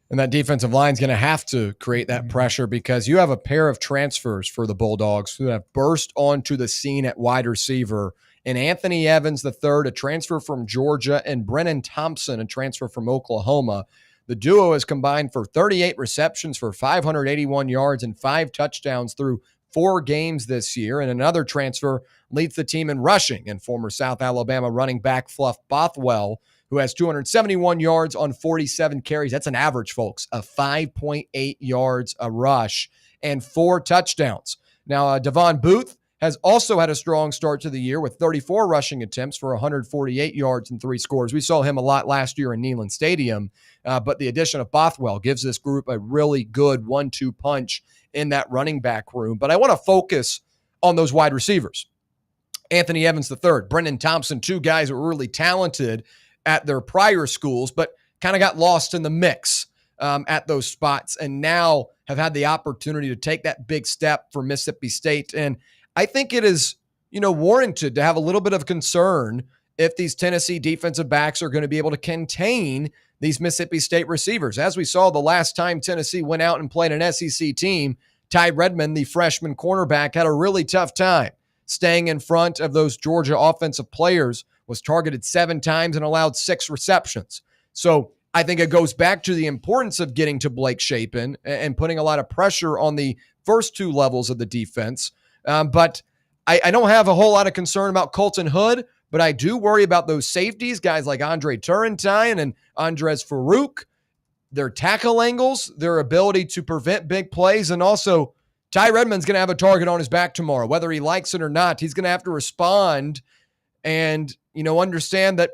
And that defensive line is going to have to create that pressure, because you have a pair of transfers for the Bulldogs who have burst onto the scene at wide receiver. And Anthony Evans III, a transfer from Georgia, and Brennan Thompson, a transfer from Oklahoma. The duo has combined for 38 receptions for 581 yards and 5 touchdowns through 4 games this year. And another transfer leads the team in rushing, and former South Alabama running back Fluff Bothwell, who has 271 yards on 47 carries. That's an average, folks, of 5.8 yards a rush and 4 touchdowns. Now, Devon Booth has also had a strong start to the year with 34 rushing attempts for 148 yards and 3 scores. We saw him a lot last year in Neyland Stadium, but the addition of Bothwell gives this group a really good 1-2 punch in that running back room. But I want to focus on those wide receivers. Anthony Evans III, Brennan Thompson, 2 guys that were really talented at their prior schools, but kind of got lost in the mix at those spots, and now have had the opportunity to take that big step for Mississippi State. And I think it is, warranted to have a little bit of concern if these Tennessee defensive backs are going to be able to contain these Mississippi State receivers. As we saw the last time Tennessee went out and played an SEC team, Ty Redmond, the freshman cornerback, had a really tough time staying in front of those Georgia offensive players, was targeted 7 times and allowed 6 receptions. So I think it goes back to the importance of getting to Blake Chapin and putting a lot of pressure on the first 2 levels of the defense. But I don't have a whole lot of concern about Colton Hood, but I do worry about those safeties, guys like Andre Turrentine and Andres Farouk, their tackle angles, their ability to prevent big plays, and also Ty Redmond's going to have a target on his back tomorrow. Whether he likes it or not, he's going to have to respond and, understand that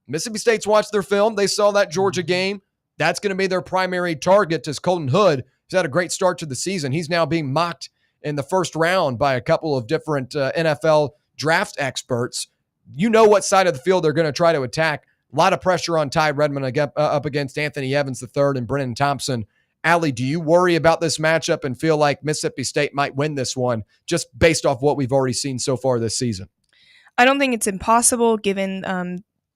Mississippi State's watched their film. They saw that Georgia game. That's going to be their primary target is Colton Hood. He's had a great start to the season. He's now being mocked in the first round by a couple of different NFL draft experts. You know what side of the field they're going to try to attack. A lot of pressure on Ty Redmond up against Anthony Evans III and Brennan Thompson. Allie, do you worry about this matchup and feel like Mississippi State might win this one just based off what we've already seen so far this season? I don't think it's impossible given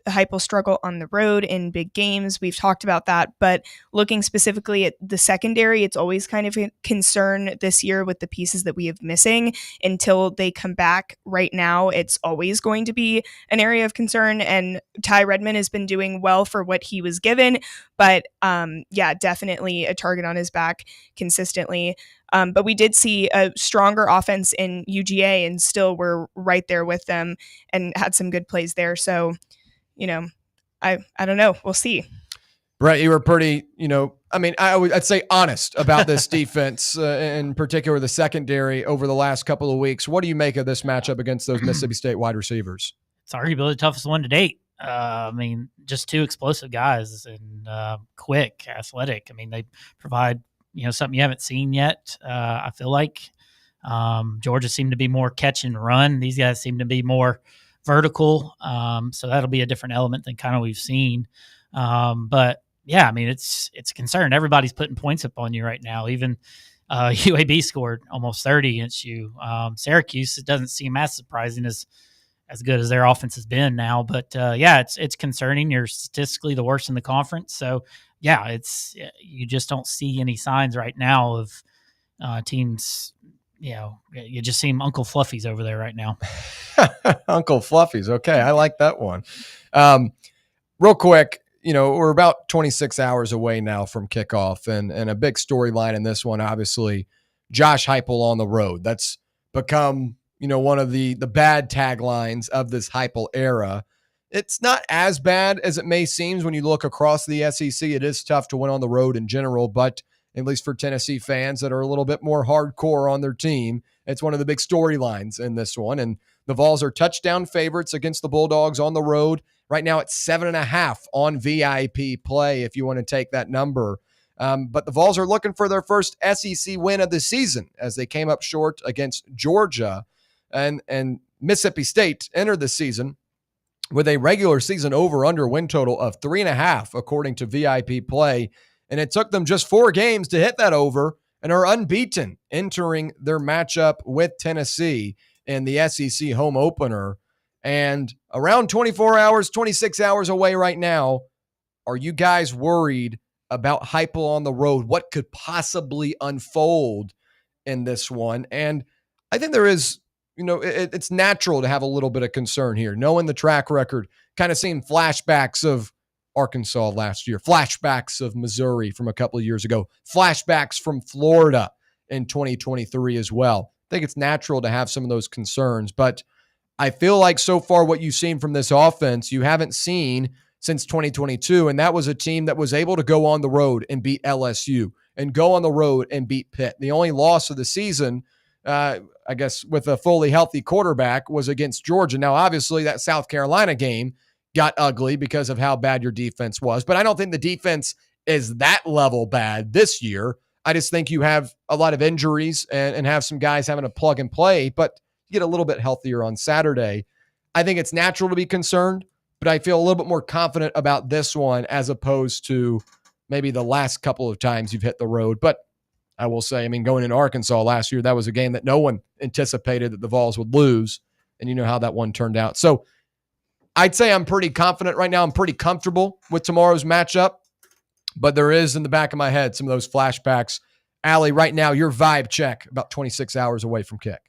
Heupel struggle on the road in big games. We've talked about that, but looking specifically at the secondary, it's always kind of a concern this year with the pieces that we have missing until they come back. Right now, it's always going to be an area of concern, and Ty Redmond has been doing well for what he was given, but definitely a target on his back consistently. But we did see a stronger offense in UGA, and still we're right there with them and had some good plays there. So, I don't know. We'll see. Brett, you were pretty, I'd say honest about this defense, in particular the secondary over the last couple of weeks. What do you make of this matchup against those Mississippi State wide receivers? It's arguably the toughest one to date. Just 2 explosive guys and quick, athletic. They provide, something you haven't seen yet. I feel like Georgia seemed to be more catch and run. These guys seem to be more vertical. So that'll be a different element than kind of we've seen. But yeah, I mean, it's a concern. Everybody's putting points up on you right now. Even UAB scored almost 30 against you. Syracuse, it doesn't seem as surprising as good as their offense has been now. But yeah, it's concerning. You're statistically the worst in the conference. So yeah, you just don't see any signs right now of teams. You just seem Uncle Fluffy's over there right now. Uncle Fluffy's. Okay. I like that one. Real quick, we're about 26 hours away now from kickoff, and a big storyline in this one, obviously, Josh Heupel on the road. That's become, one of the bad taglines of this Heupel era. It's not as bad as it may seem when you look across the SEC. It is tough to win on the road in general, but at least for Tennessee fans that are a little bit more hardcore on their team, it's one of the big storylines in this one. And the Vols are touchdown favorites against the Bulldogs on the road. Right now it's 7.5 on VIP play if you want to take that number. But the Vols are looking for their first SEC win of the season as they came up short against Georgia, and Mississippi State entered the season with a regular season over-under win total of 3.5 according to VIP play. And it took them just 4 games to hit that over and are unbeaten entering their matchup with Tennessee in the SEC home opener. And around 26 hours away right now, are you guys worried about Heupel on the road? What could possibly unfold in this one? And I think there is, it's natural to have a little bit of concern here, knowing the track record, kind of seeing flashbacks of Arkansas last year, flashbacks of Missouri from a couple of years ago, flashbacks from Florida in 2023 as well. I think it's natural to have some of those concerns, but I feel like so far what you've seen from this offense, you haven't seen since 2022, and that was a team that was able to go on the road and beat LSU and go on the road and beat Pitt. The only loss of the season, I guess with a fully healthy quarterback, was against Georgia. Now, obviously, that South Carolina game got ugly because of how bad your defense was, but I don't think the defense is that level bad this year. I just think you have a lot of injuries and have some guys having to plug and play, but you get a little bit healthier on Saturday. I think it's natural to be concerned, but I feel a little bit more confident about this one as opposed to maybe the last couple of times you've hit the road. But I will say, going into Arkansas last year, that was a game that no one anticipated that the Vols would lose, and you know how that one turned out. So I'd say I'm pretty confident right now. I'm pretty comfortable with tomorrow's matchup, but there is in the back of my head some of those flashbacks. Allie, right now, your vibe check about 26 hours away from kick.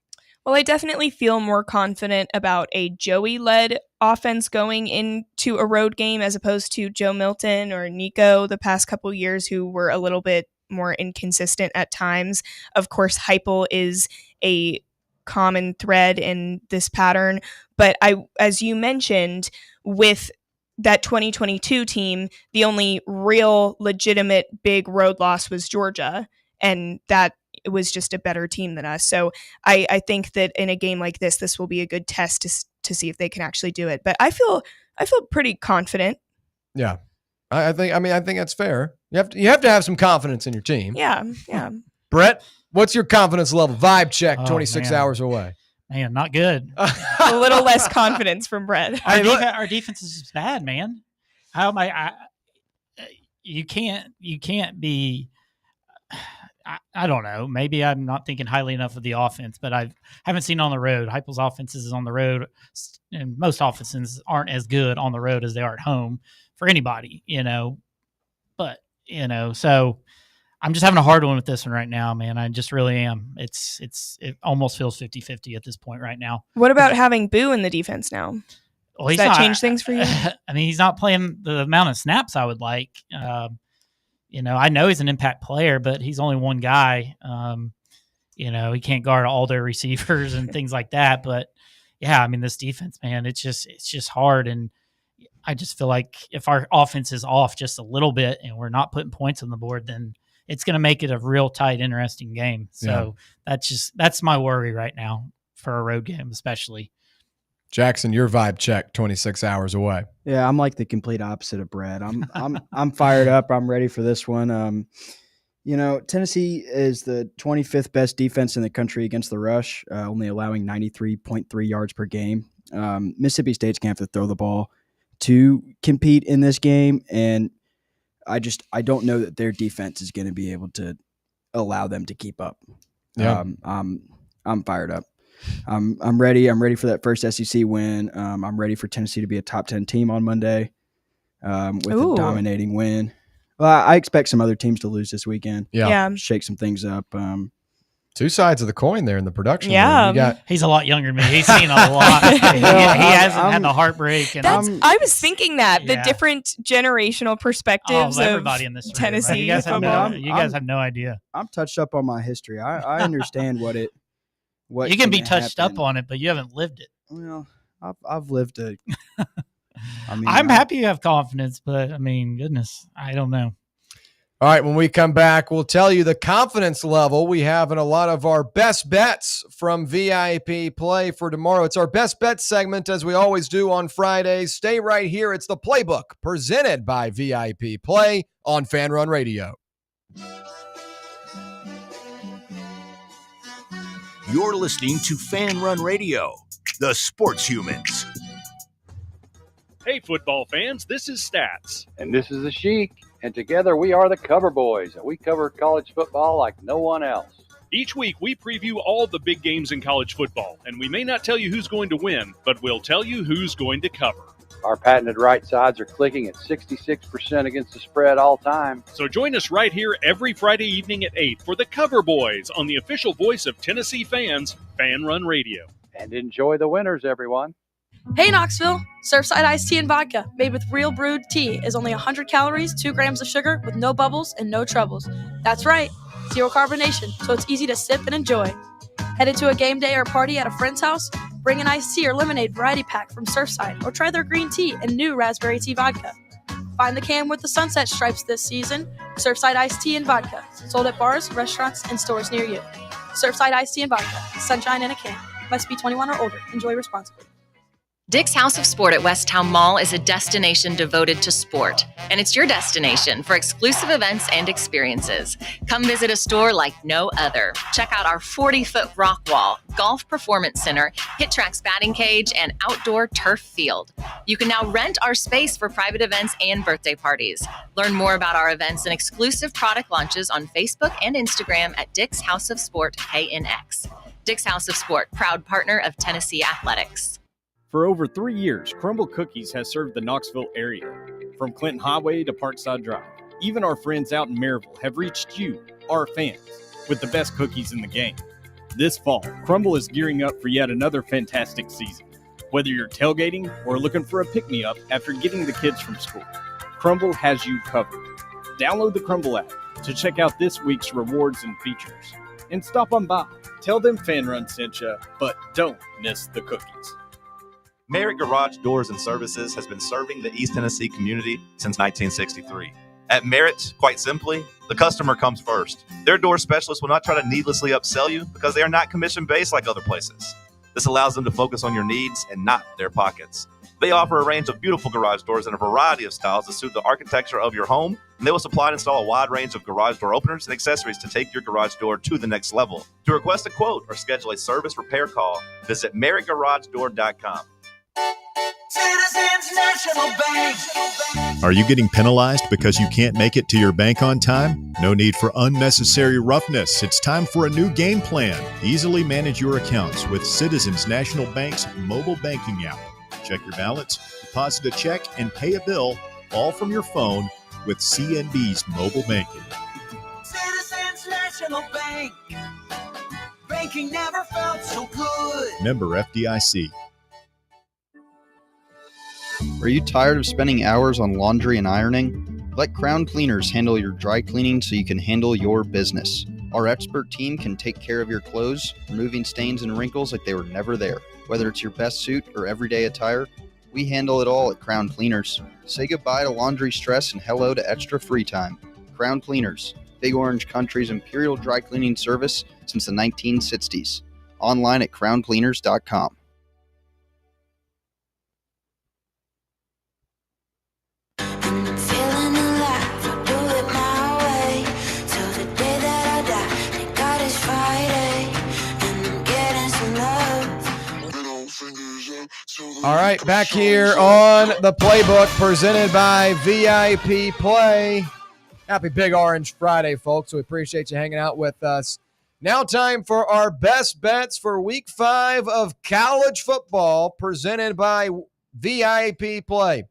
Well, I definitely feel more confident about a Joey-led offense going into a road game as opposed to Joe Milton or Nico the past couple years, who were a little bit more inconsistent at times. Of course, Heupel is a common thread in this pattern, but as you mentioned, with that 2022 team, the only real legitimate big road loss was Georgia, and that it was just a better team than us. So I think that in a game like this will be a good test to see if they can actually do it. But I feel pretty confident. Yeah, I think that's fair. You have to have some confidence in your team. Yeah. Brett, what's your confidence level? Vibe check. 26 hours away. Man, not good. A little less confidence from Brett. Our defense is just bad, man. How am you can't be. I don't know. Maybe I'm not thinking highly enough of the offense, but I haven't seen on the road. Heupel's offenses is on the road, and most offenses aren't as good on the road as they are at home for anybody, But, so I'm just having a hard one with this one right now, man. I just really am. It almost feels 50-50 at this point right now. What about having Boo in the defense now? Well, Does that change things for you? He's not playing the amount of snaps I would like. I know he's an impact player, but he's only one guy. He can't guard all their receivers and things like that. But yeah, this defense, man, it's just hard. And I just feel like if our offense is off just a little bit and we're not putting points on the board, then it's going to make it a real tight, interesting game. So that's my worry right now for a road game, especially. Jackson, your vibe check 26 hours away. Yeah, I'm like the complete opposite of Brad. I'm fired up. I'm ready for this one. Tennessee is the 25th best defense in the country against the rush, only allowing 93.3 yards per game. Mississippi State's going to have to throw the ball to compete in this game, and I don't know that their defense is going to be able to allow them to keep up. Yeah. I'm fired up. I'm ready. I'm ready for that first SEC win. I'm ready for Tennessee to be a top 10 team on Monday with a dominating win. Well, I expect some other teams to lose this weekend. Yeah. Shake some things up. Two sides of the coin there in the production. Yeah. room. He's a lot younger than me. He's seen a lot. he hasn't had the heartbreak. And I was thinking that the different generational perspectives of everybody in this room, Tennessee right? You guys football. have no idea. I'm touched up on my history. I understand what you can be touched up on it, but you haven't lived it. Well, I've lived it. I'm happy you have confidence, but goodness, I don't know. All right, when we come back, we'll tell you the confidence level we have in a lot of our best bets from VIP Play for tomorrow. It's our best bet segment, as we always do on Fridays. Stay right here. It's the Playbook, presented by VIP Play on Fan Run Radio. You're listening to Fan Run Radio, the sports humans. Hey, football fans, this is Stats. And this is the Sheik. And together we are the Cover Boys, and we cover college football like no one else. Each week we preview all the big games in college football, and we may not tell you who's going to win, but we'll tell you who's going to cover. Our patented right sides are clicking at 66% against the spread all time. So join us right here every Friday evening at 8 for the Cover Boys on the official voice of Tennessee fans, Fan Run Radio. And enjoy the winners, everyone. Hey Knoxville, Surfside iced tea and vodka made with real brewed tea is only 100 calories, 2 grams of sugar with no bubbles and no troubles. That's right, zero carbonation, so it's easy to sip and enjoy. Headed to a game day or party at a friend's house? Bring an iced tea or lemonade variety pack from Surfside or try their green tea and new raspberry tea vodka. Find the can with the sunset stripes this season. Surfside iced tea and vodka, sold at bars, restaurants, and stores near you. Surfside iced tea and vodka, sunshine in a can. Must be 21 or older. Enjoy responsibly. Dick's House of Sport at West Town Mall is a destination devoted to sport, and it's your destination for exclusive events and experiences. Come visit a store like no other. Check out our 40-foot rock wall, golf performance center, Hit Tracks batting cage, and outdoor turf field. You can now rent our space for private events and birthday parties. Learn more about our events and exclusive product launches on Facebook and Instagram at Dick's House of Sport KNX. Dick's House of Sport, proud partner of Tennessee Athletics. For over 3 years, Crumble Cookies has served the Knoxville area. From Clinton Highway to Parkside Drive, even our friends out in Maryville have reached you, our fans, with the best cookies in the game. This fall, Crumble is gearing up for yet another fantastic season. Whether you're tailgating or looking for a pick-me-up after getting the kids from school, Crumble has you covered. Download the Crumble app to check out this week's rewards and features. And stop on by. Tell them Fan Run sent you, but don't miss the cookies. Merritt Garage Doors and Services has been serving the East Tennessee community since 1963. At Merritt, quite simply, the customer comes first. Their door specialists will not try to needlessly upsell you because they are not commission-based like other places. This allows them to focus on your needs and not their pockets. They offer a range of beautiful garage doors in a variety of styles to suit the architecture of your home, and they will supply and install a wide range of garage door openers and accessories to take your garage door to the next level. To request a quote or schedule a service repair call, visit merrittgaragedoor.com. Citizens National Bank. Are you getting penalized because you can't make it to your bank on time? No need for unnecessary roughness. It's time for a new game plan. Easily manage your accounts with Citizens National Bank's mobile banking app. Check your balance, deposit a check, and pay a bill all from your phone with CNB's mobile banking. Citizens National Bank. Banking never felt so good. Member FDIC. Are you tired of spending hours on laundry and ironing? Let Crown Cleaners handle your dry cleaning so you can handle your business. Our expert team can take care of your clothes, removing stains and wrinkles like they were never there. Whether it's your best suit or everyday attire, we handle it all at Crown Cleaners. Say goodbye to laundry stress and hello to extra free time. Crown Cleaners, Big Orange Country's imperial dry cleaning service since the 1960s. Online at crowncleaners.com. So All right, back here on the Playbook presented by VIP Play. Happy Big Orange Friday, folks. We appreciate you hanging out with us. Now time for our best bets for Week 5 of college football presented by VIP Play.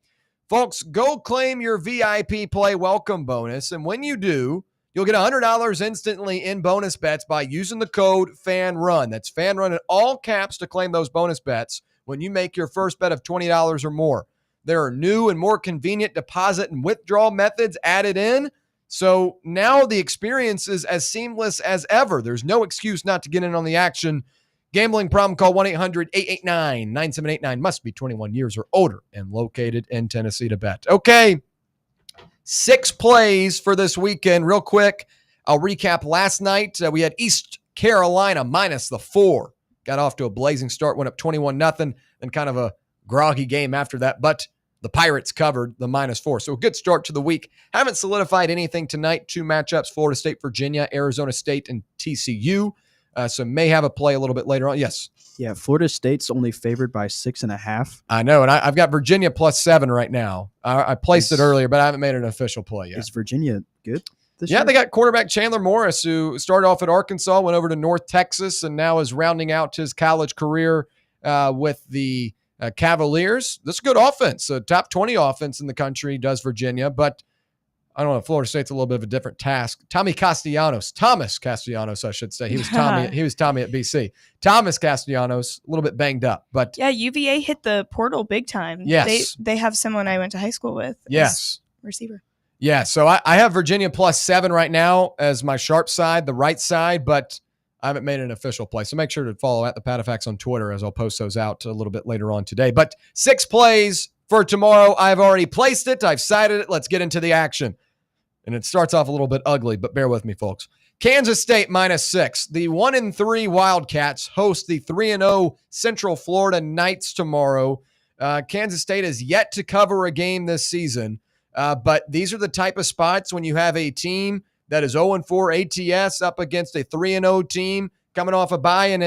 Folks, go claim your VIP Play welcome bonus, and when you do, you'll get $100 instantly in bonus bets by using the code FANRUN. That's FANRUN in all caps to claim those bonus bets when you make your first bet of $20 or more. There are new and more convenient deposit and withdrawal methods added in, so now the experience is as seamless as ever. There's no excuse not to get in on the action. Gambling problem, call 1-800-889-9789. Must be 21 years or older and located in Tennessee to bet. Okay, 6 plays for this weekend. Real quick, I'll recap last night. We had East Carolina minus the 4. Got off to a blazing start, went up 21-0, then kind of a groggy game after that. But the Pirates covered the -4. So a good start to the week. Haven't solidified anything tonight. 2 matchups, Florida State, Virginia, Arizona State, and TCU. So may have a play a little bit later on. Yes. Yeah, Florida State's only favored by 6.5. I know, and I've got Virginia +7 right now. I placed it earlier, but I haven't made an official play yet. Is Virginia good this Yeah, year? they got quarterback Chandler Morris, who started off at Arkansas, went over to North Texas, and now is rounding out his college career with the Cavaliers. This is a good offense. So top 20 offense in the country does Virginia, but I don't know. Florida State's a little bit of a different task. Thomas Castellanos, I should say. He was Tommy at BC. Thomas Castellanos, a little bit banged up, but yeah, UVA hit the portal big time. Yes, they have someone I went to high school with. Yes, receiver. Yeah, so I have Virginia +7 right now as my sharp side, the right side, but I haven't made an official play. So make sure to follow at the Patafax on Twitter as I'll post those out a little bit later on today. But 6 plays for tomorrow. I've already placed it. I've sided it. Let's get into the action. And it starts off a little bit ugly, but bear with me, folks. Kansas State -6. The 1-3 Wildcats host the 3-0 Central Florida Knights tomorrow. Kansas State has yet to cover a game this season, but these are the type of spots when you have a team that is 0-4 ATS up against a 3-0 team coming off a bye and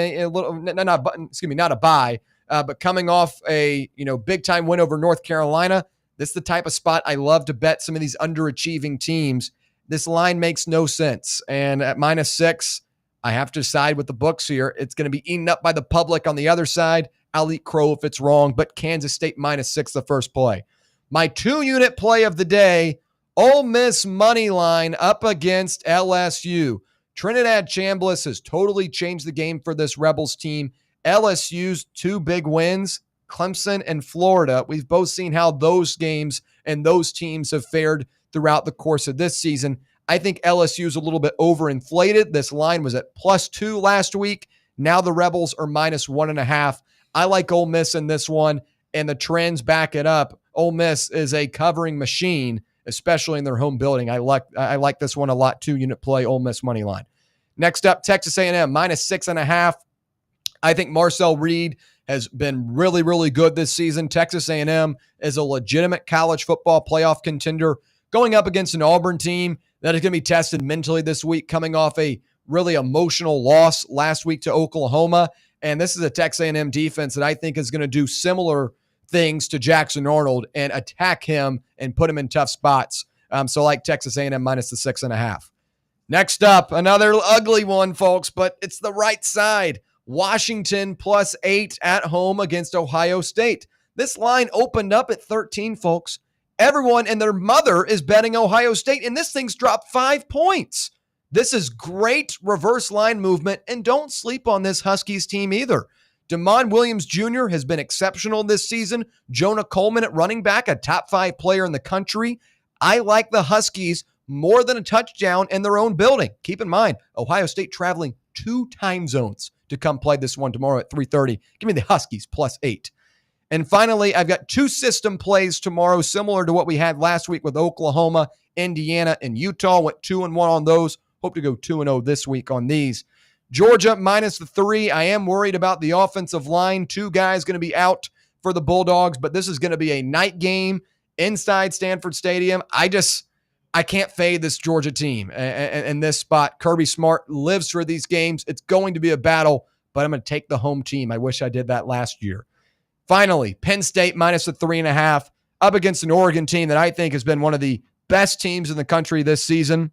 not a bye, but coming off a big time win over North Carolina. This is the type of spot I love to bet some of these underachieving teams. This line makes no sense. And at -6, I have to side with the books here. It's going to be eaten up by the public on the other side. I'll eat crow if it's wrong, but Kansas State -6, the first play. My 2-unit play of the day, Ole Miss money line up against LSU. Trinidad Chambliss has totally changed the game for this Rebels team. LSU's 2 big wins, Clemson and Florida. We've both seen how those games and those teams have fared throughout the course of this season. I think LSU is a little bit overinflated. This line was at +2 last week. Now the Rebels are -1.5. I like Ole Miss in this one, and the trends back it up. Ole Miss is a covering machine, especially in their home building. I like this one a lot. 2-unit play, Ole Miss money line. Next up, Texas A&M -6.5. I think Marcel Reed has been really, really good this season. Texas A&M is a legitimate college football playoff contender going up against an Auburn team that is going to be tested mentally this week, coming off a really emotional loss last week to Oklahoma. And this is a Texas A&M defense that I think is going to do similar things to Jackson Arnold and attack him and put him in tough spots. So I like Texas A&M -6.5. Next up, another ugly one, folks, but it's the right side. Washington +8 at home against Ohio State. This line opened up at 13, folks. Everyone and their mother is betting Ohio State, and this thing's dropped 5 points. This is great reverse line movement, and don't sleep on this Huskies team either. Damon Williams Jr. has been exceptional this season. Jonah Coleman at running back, a top 5 player in the country. I like the Huskies more than a touchdown in their own building. Keep in mind, Ohio State traveling 2 time zones to come play this one tomorrow at 3:30. Give me the Huskies +8. And finally, I've got 2 system plays tomorrow, similar to what we had last week with Oklahoma, Indiana, and Utah. Went 2-1 on those. Hope to go 2-0 this week on these. Georgia -3. I am worried about the offensive line. 2 guys going to be out for the Bulldogs, but this is going to be a night game inside Stanford Stadium. I can't fade this Georgia team in this spot. Kirby Smart lives for these games. It's going to be a battle, but I'm going to take the home team. I wish I did that last year. Finally, Penn State minus a 3.5 up against an Oregon team that I think has been one of the best teams in the country this season.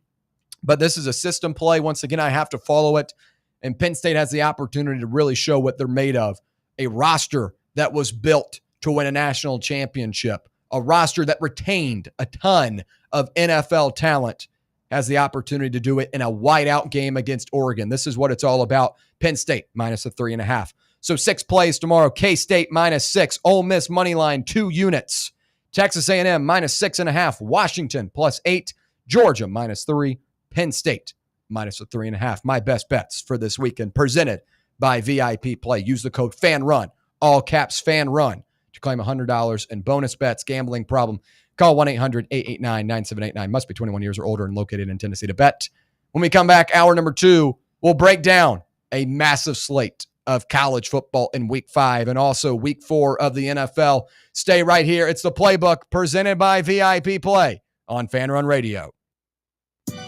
But this is a system play. Once again, I have to follow it. And Penn State has the opportunity to really show what they're made of. A roster that was built to win a national championship. A roster that retained a ton of NFL talent has the opportunity to do it in a whiteout game against Oregon. This is what it's all about. Penn State minus a 3.5. So 6 plays tomorrow. K-State minus 6. Ole Miss money line 2 units. Texas A&M minus 6.5. Washington plus 8. Georgia minus 3. Penn State minus a 3.5. My best bets for this weekend presented by VIP Play. Use the code FANRUN, all caps FANRUN, to claim $100 in bonus bets. Gambling problem? Call 1-800-889-9789. Must be 21 years or older and located in Tennessee to bet. When we come back, hour number 2, we'll break down a massive slate of college football in week 5 and also week 4 of the NFL. Stay right here. It's the Playbook presented by VIP Play on Fan Run Radio.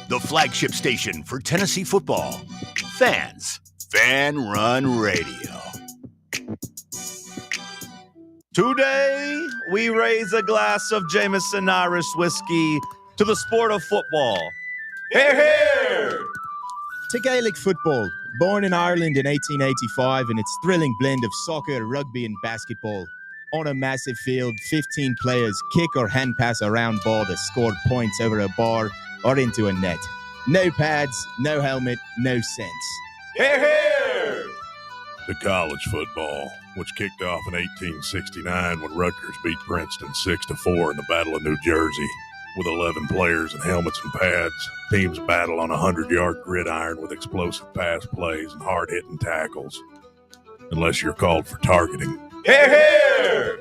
The flagship station for Tennessee football. Fans. Fan Run Radio. Today, we raise a glass of Jameson Irish whiskey to the sport of football. Hear, hear! To Gaelic football, born in Ireland in 1885 in its thrilling blend of soccer, rugby and basketball. On a massive field, 15 players kick or hand pass a round ball that scored points over a bar or into a net. No pads, no helmet, no sense. Hear, hear! To college football, which kicked off in 1869 when Rutgers beat Princeton 6-4 in the Battle of New Jersey. With 11 players and helmets and pads, teams battle on a 100-yard gridiron with explosive pass plays and hard-hitting tackles. Unless you're called for targeting. Hear, hear!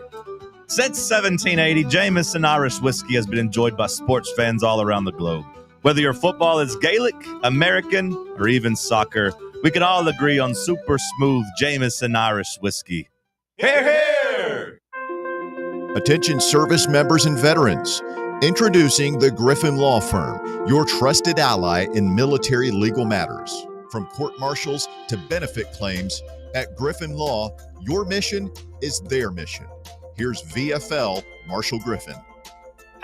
Since 1780, Jameson Irish whiskey has been enjoyed by sports fans all around the globe. Whether your football is Gaelic, American, or even soccer, we can all agree on super smooth Jameson Irish whiskey. Hear, hear! Attention service members and veterans. Introducing the Griffin Law Firm, your trusted ally in military legal matters. From court martials to benefit claims, at Griffin Law, your mission is their mission. Here's VFL Marshall Griffin.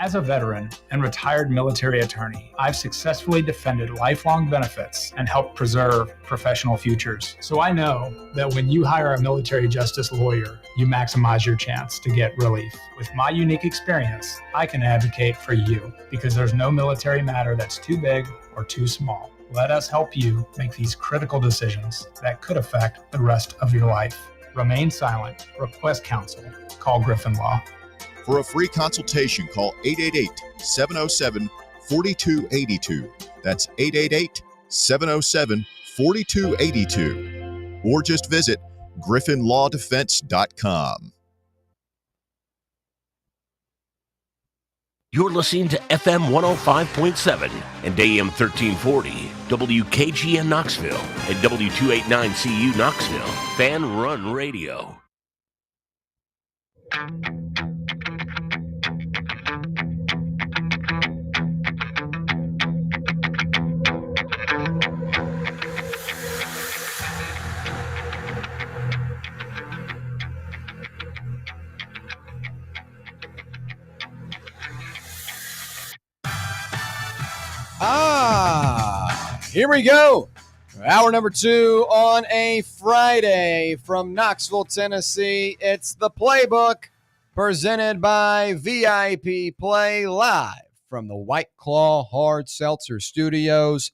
As a veteran and retired military attorney, I've successfully defended lifelong benefits and helped preserve professional futures. So I know that when you hire a military justice lawyer, you maximize your chance to get relief. With my unique experience, I can advocate for you because there's no military matter that's too big or too small. Let us help you make these critical decisions that could affect the rest of your life. Remain silent. Request counsel. Call Griffin Law. For a free consultation, call 888-707-4282. That's 888-707-4282. Or just visit griffinlawdefense.com. You're listening to FM 105.7 and AM 1340, WKGN Knoxville, and W289CU Knoxville, Fan Run Radio. Here we go. Hour number 2 on a Friday from Knoxville, Tennessee. It's the Playbook presented by VIP Play, live from the White Claw Hard Seltzer Studios.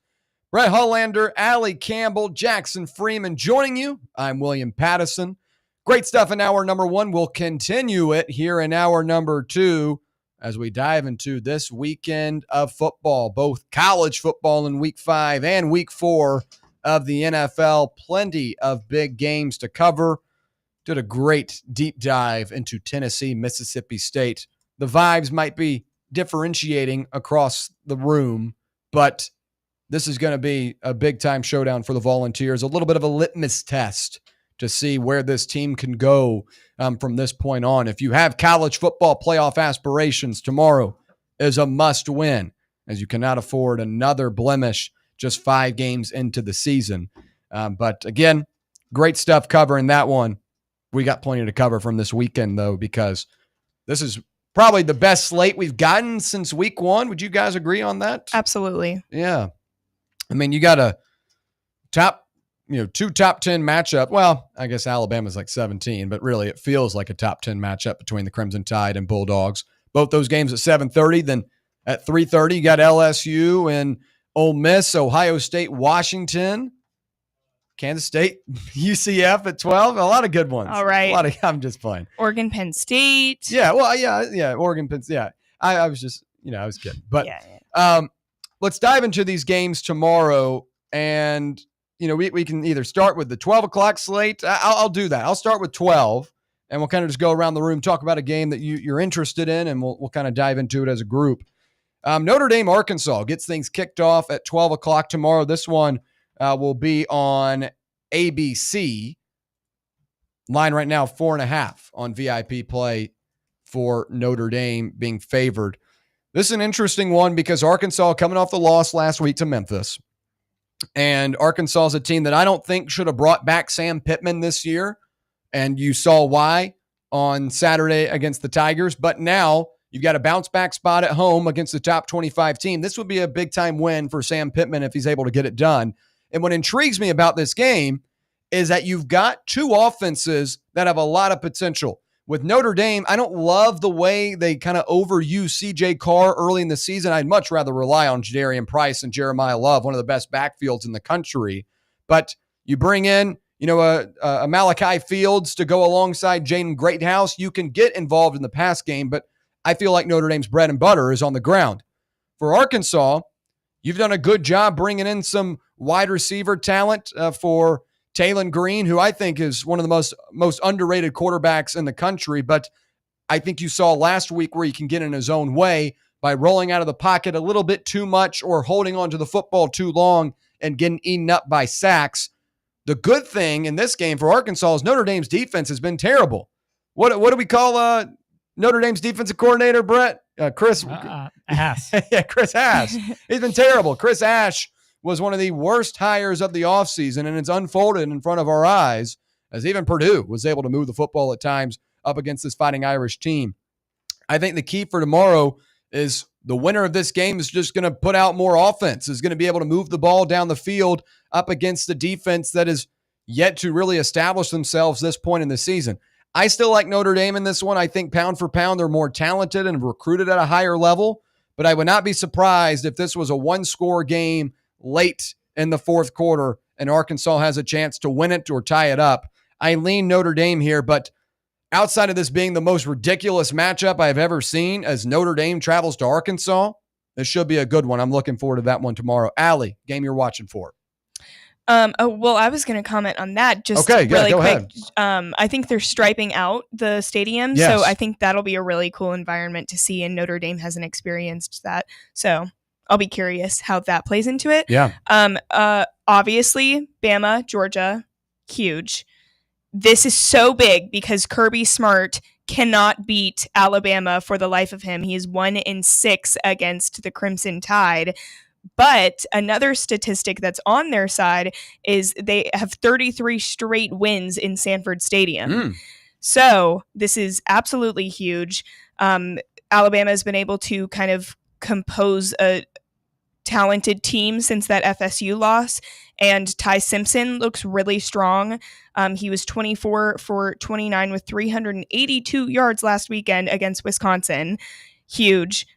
Brett Hollander, Allie Campbell, Jackson Freeman joining you. I'm William Pattison. Great stuff in hour number 1. We'll continue it here in hour number 2 as we dive into this weekend of football, both college football in week 5 and week 4 of the NFL. Plenty of big games to cover. Did a great deep dive into Tennessee, Mississippi State. The vibes might be differentiating across the room, but this is going to be a big-time showdown for the Volunteers, a little bit of a litmus test to see where this team can go from this point on. If you have college football playoff aspirations, tomorrow is a must-win, as you cannot afford another blemish just 5 games into the season. But again, great stuff covering that one. we got plenty to cover from this weekend, though, because this is probably the best slate we've gotten since week 1. Would you guys agree on that? Absolutely. Yeah. I mean, you got a two top 10 matchup. Well, I guess Alabama's like 17, but really it feels like a top 10 matchup between the Crimson Tide and Bulldogs. Both those games at 7:30. Then at 3:30, you got LSU and Ole Miss, Ohio State, Washington, Kansas State, UCF at 12. A lot of good ones. All right. I'm just playing. Oregon, Penn State. Yeah. Well, yeah. Oregon, Penn State. Yeah. I was just, I was kidding. But let's dive into these games tomorrow. And, we can either start with the 12 o'clock slate. I'll do that. I'll start with 12, and we'll kind of just go around the room, talk about a game that you're interested in, and we'll kind of dive into it as a group. Notre Dame, Arkansas gets things kicked off at 12 o'clock tomorrow. This one will be on ABC. Line right now, 4.5 on VIP play for Notre Dame being favored. This is an interesting one because Arkansas coming off the loss last week to Memphis. And Arkansas is a team that I don't think should have brought back Sam Pittman this year. And you saw why on Saturday against the Tigers. But now you've got a bounce back spot at home against the top 25 team. This would be a big time win for Sam Pittman if he's able to get it done. And what intrigues me about this game is that you've got two offenses that have a lot of potential. With Notre Dame, I don't love the way they kind of overuse C.J. Carr early in the season. I'd much rather rely on Jadarian Price and Jeremiah Love, one of the best backfields in the country. But you bring in, a Malachi Fields to go alongside Jaden Greathouse. You can get involved in the pass game, but I feel like Notre Dame's bread and butter is on the ground. For Arkansas, you've done a good job bringing in some wide receiver talent for Taylon Green, who I think is one of the most underrated quarterbacks in the country. But I think you saw last week where he can get in his own way by rolling out of the pocket a little bit too much or holding onto the football too long and getting eaten up by sacks. The good thing in this game for Arkansas is Notre Dame's defense has been terrible. What do we call Notre Dame's defensive coordinator, Brett? Chris Ash. Yeah, Chris Ash. He's been terrible. Chris Ash was one of the worst hires of the offseason, and it's unfolded in front of our eyes as even Purdue was able to move the football at times up against this Fighting Irish team. I think the key for tomorrow is the winner of this game is just going to put out more offense, is going to be able to move the ball down the field up against the defense that is yet to really establish themselves this point in the season. I still like Notre Dame in this one. I think pound for pound, they're more talented and recruited at a higher level, but I would not be surprised if this was a one-score game late in the fourth quarter and Arkansas has a chance to win it or tie it up. I lean Notre Dame here, but outside of this being the most ridiculous matchup I've ever seen as Notre Dame travels to Arkansas, this should be a good one. I'm looking forward to that one tomorrow. Allie, game you're watching for. Well, I was going to comment on that just really go quick. Ahead. I think they're striping out the stadium, Yes. so I think that'll be a really cool environment to see, and Notre Dame hasn't experienced that. So I'll be curious how that plays into it. Yeah. Obviously, Bama, Georgia, huge. This is so big because Kirby Smart cannot beat Alabama for the life of him. He is 1-6 against the Crimson Tide. But another statistic that's on their side is they have 33 straight wins in Sanford Stadium. So this is absolutely huge. Alabama has been able to kind of compose a talented team since that FSU loss, and Ty Simpson looks really strong. He was 24 for 29 with 382 yards last weekend against Wisconsin. Huge.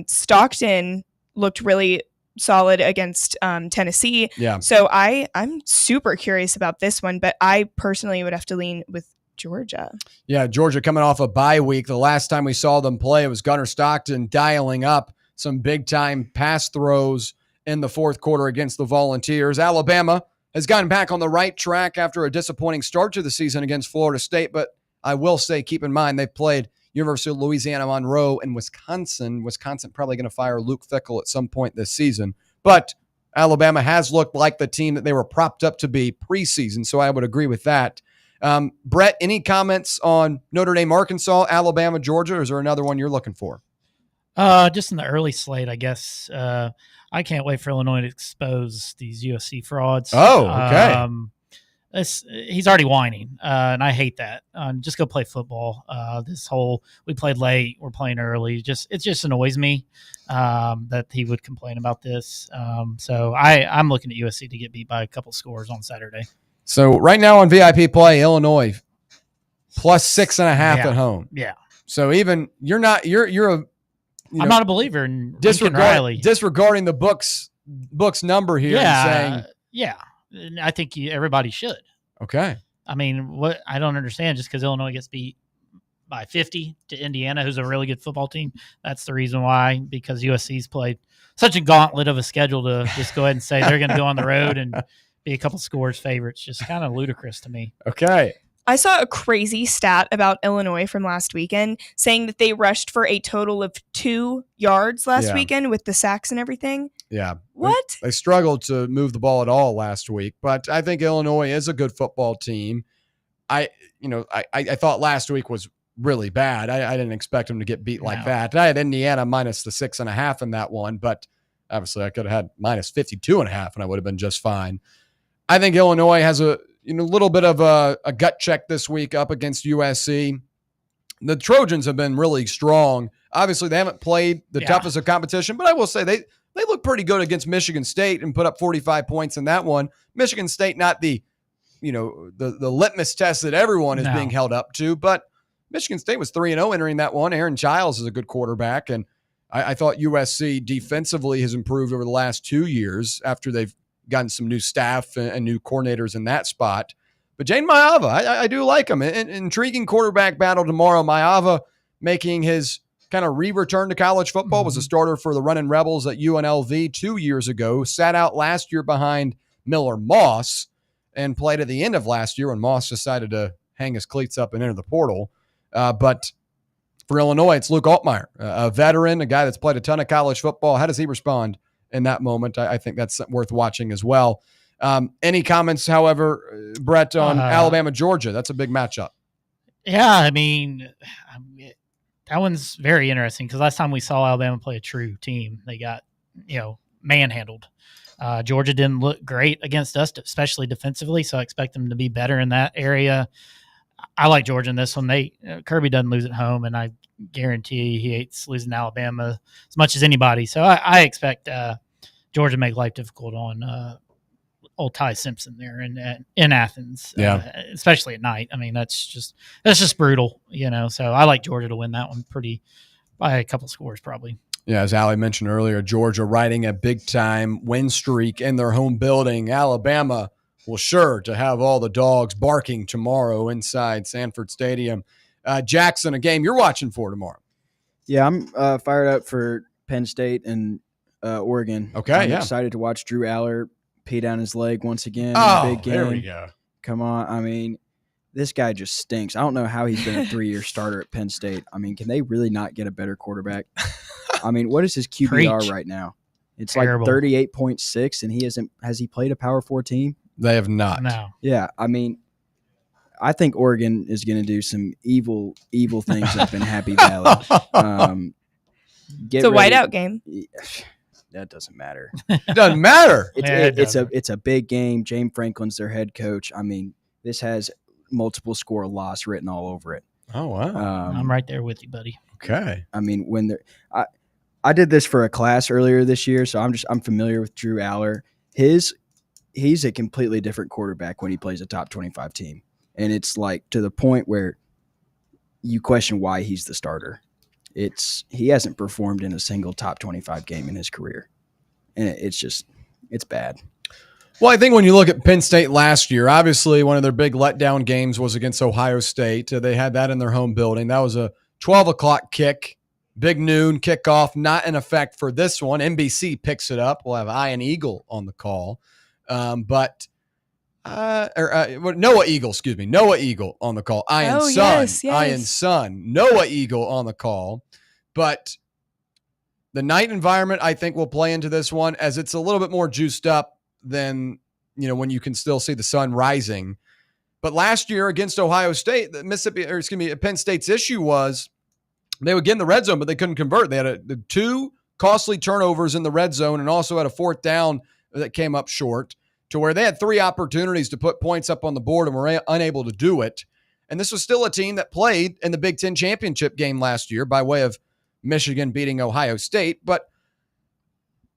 Stockton looked really solid against Tennessee. Yeah. So I'm super curious about this one, but I personally would have to lean with Georgia. Yeah, Georgia coming off a bye week. The last time we saw them play, it was Gunnar Stockton dialing up some big-time pass throws in the fourth quarter against the Volunteers. Alabama has gotten back on the right track after a disappointing start to the season against Florida State, but I will say, keep in mind, they've played University of Louisiana Monroe and Wisconsin. Wisconsin probably going to fire Luke Fickell at some point this season, but Alabama has looked like the team that they were propped up to be preseason, so I would agree with that. Brett, any comments on Notre Dame, Arkansas, Alabama, Georgia, or is there another one you're looking for? Just in the early slate, I guess. I can't wait for Illinois to expose these USC frauds. Oh, okay. he's already whining, and I hate that. Just go play football. We played late, we're playing early. It just annoys me that he would complain about this. So I'm looking at USC to get beat by a couple scores on Saturday. So right now on VIP play, Illinois plus 6.5 at home. Yeah. So even you're I'm not a believer in Riley. Disregarding the books number here and saying I think everybody should. Okay. I mean, what I don't understand, just because Illinois gets beat by 50 to Indiana, who's a really good football team, that's the reason why, because USC's played such a gauntlet of a schedule to just go ahead and say they're going to go on the road and be a couple scores favorites. Just kind of ludicrous to me. Okay. I saw a crazy stat about Illinois from last weekend saying that they rushed for a total of 2 yards last weekend with the sacks and everything. Yeah. What? They struggled to move the ball at all last week, but I think Illinois is a good football team. I thought last week was really bad. I didn't expect them to get beat like that. I had Indiana minus the 6.5 in that one, but obviously I could have had minus 52.5 and I would have been just fine. I think Illinois has a little bit of a gut check this week up against USC. The Trojans have been really strong. Obviously, they haven't played the toughest of competition, but I will say they look pretty good against Michigan State and put up 45 points in that one. Michigan State, not the litmus test that everyone is being held up to, but Michigan State was 3-0 entering that one. Aaron Giles is a good quarterback, and I thought USC defensively has improved over the last 2 years after they've gotten some new staff and new coordinators in that spot. But Jane Maiava, I do like him. An intriguing quarterback battle tomorrow. Maiava making his kind of re-return to college football, was a starter for the Running Rebels at UNLV 2 years ago, sat out last year behind Miller Moss, and played at the end of last year when Moss decided to hang his cleats up and enter the portal. But for Illinois, it's Luke Altmaier, a veteran, a guy that's played a ton of college football. How does he respond in that moment? I think that's worth watching as well. Any comments, however, Brett, on Alabama, Georgia? That's a big matchup. Yeah, I mean, that one's very interesting because last time we saw Alabama play a true team, they got, manhandled. Georgia didn't look great against us, especially defensively, so I expect them to be better in that area. I like Georgia in this one. Kirby doesn't lose at home, and I guarantee he hates losing to Alabama as much as anybody. So I expect Georgia to make life difficult on old Ty Simpson there in Athens, especially at night. I mean, that's just brutal, So I like Georgia to win that one by a couple scores probably. Yeah, as Allie mentioned earlier, Georgia riding a big-time win streak in their home building. Alabama will sure to have all the dogs barking tomorrow inside Sanford Stadium. Jackson, a game you're watching for tomorrow. Yeah, I'm fired up for Penn State and Oregon. Okay, I'm excited to watch Drew Aller pee down his leg once again. Big game. There we go. Come on. I mean, this guy just stinks. I don't know how he's been a 3-year starter at Penn State. I mean, can they really not get a better quarterback? I mean, what is his QBR right now? It's terrible. Like 38.6, and has he played a Power 4 team? They have not. No. Yeah, I mean, I think Oregon is going to do some evil things up in Happy Valley. It's a whiteout game. That doesn't matter. It doesn't matter. It's a big game. James Franklin's their head coach. I mean, this has multiple score loss written all over it. Oh wow! I'm right there with you, buddy. Okay. I mean, I did this for a class earlier this year, so I'm familiar with Drew Aller. He's a completely different quarterback when he plays a top 25 team, and it's like to the point where you question why he's the starter. He hasn't performed in a single top 25 game in his career, and it's bad. Well, I think when you look at Penn State last year, obviously one of their big letdown games was against Ohio State. They had that in their home building. That was a 12 o'clock kick, big noon kickoff, not in effect for this one. NBC picks it up. We'll have Ian Eagle on the call. Noah Eagle on the call. Ian's son. Noah Eagle on the call. But the night environment, I think, will play into this one as it's a little bit more juiced up than, when you can still see the sun rising. But last year against Ohio State, Penn State's issue was they would get in the red zone, but they couldn't convert. They had 2 costly turnovers in the red zone and also had a 4th down that came up short. to where they had 3 opportunities to put points up on the board and were unable to do it. And this was still a team that played in the Big Ten championship game last year by way of Michigan beating Ohio State. But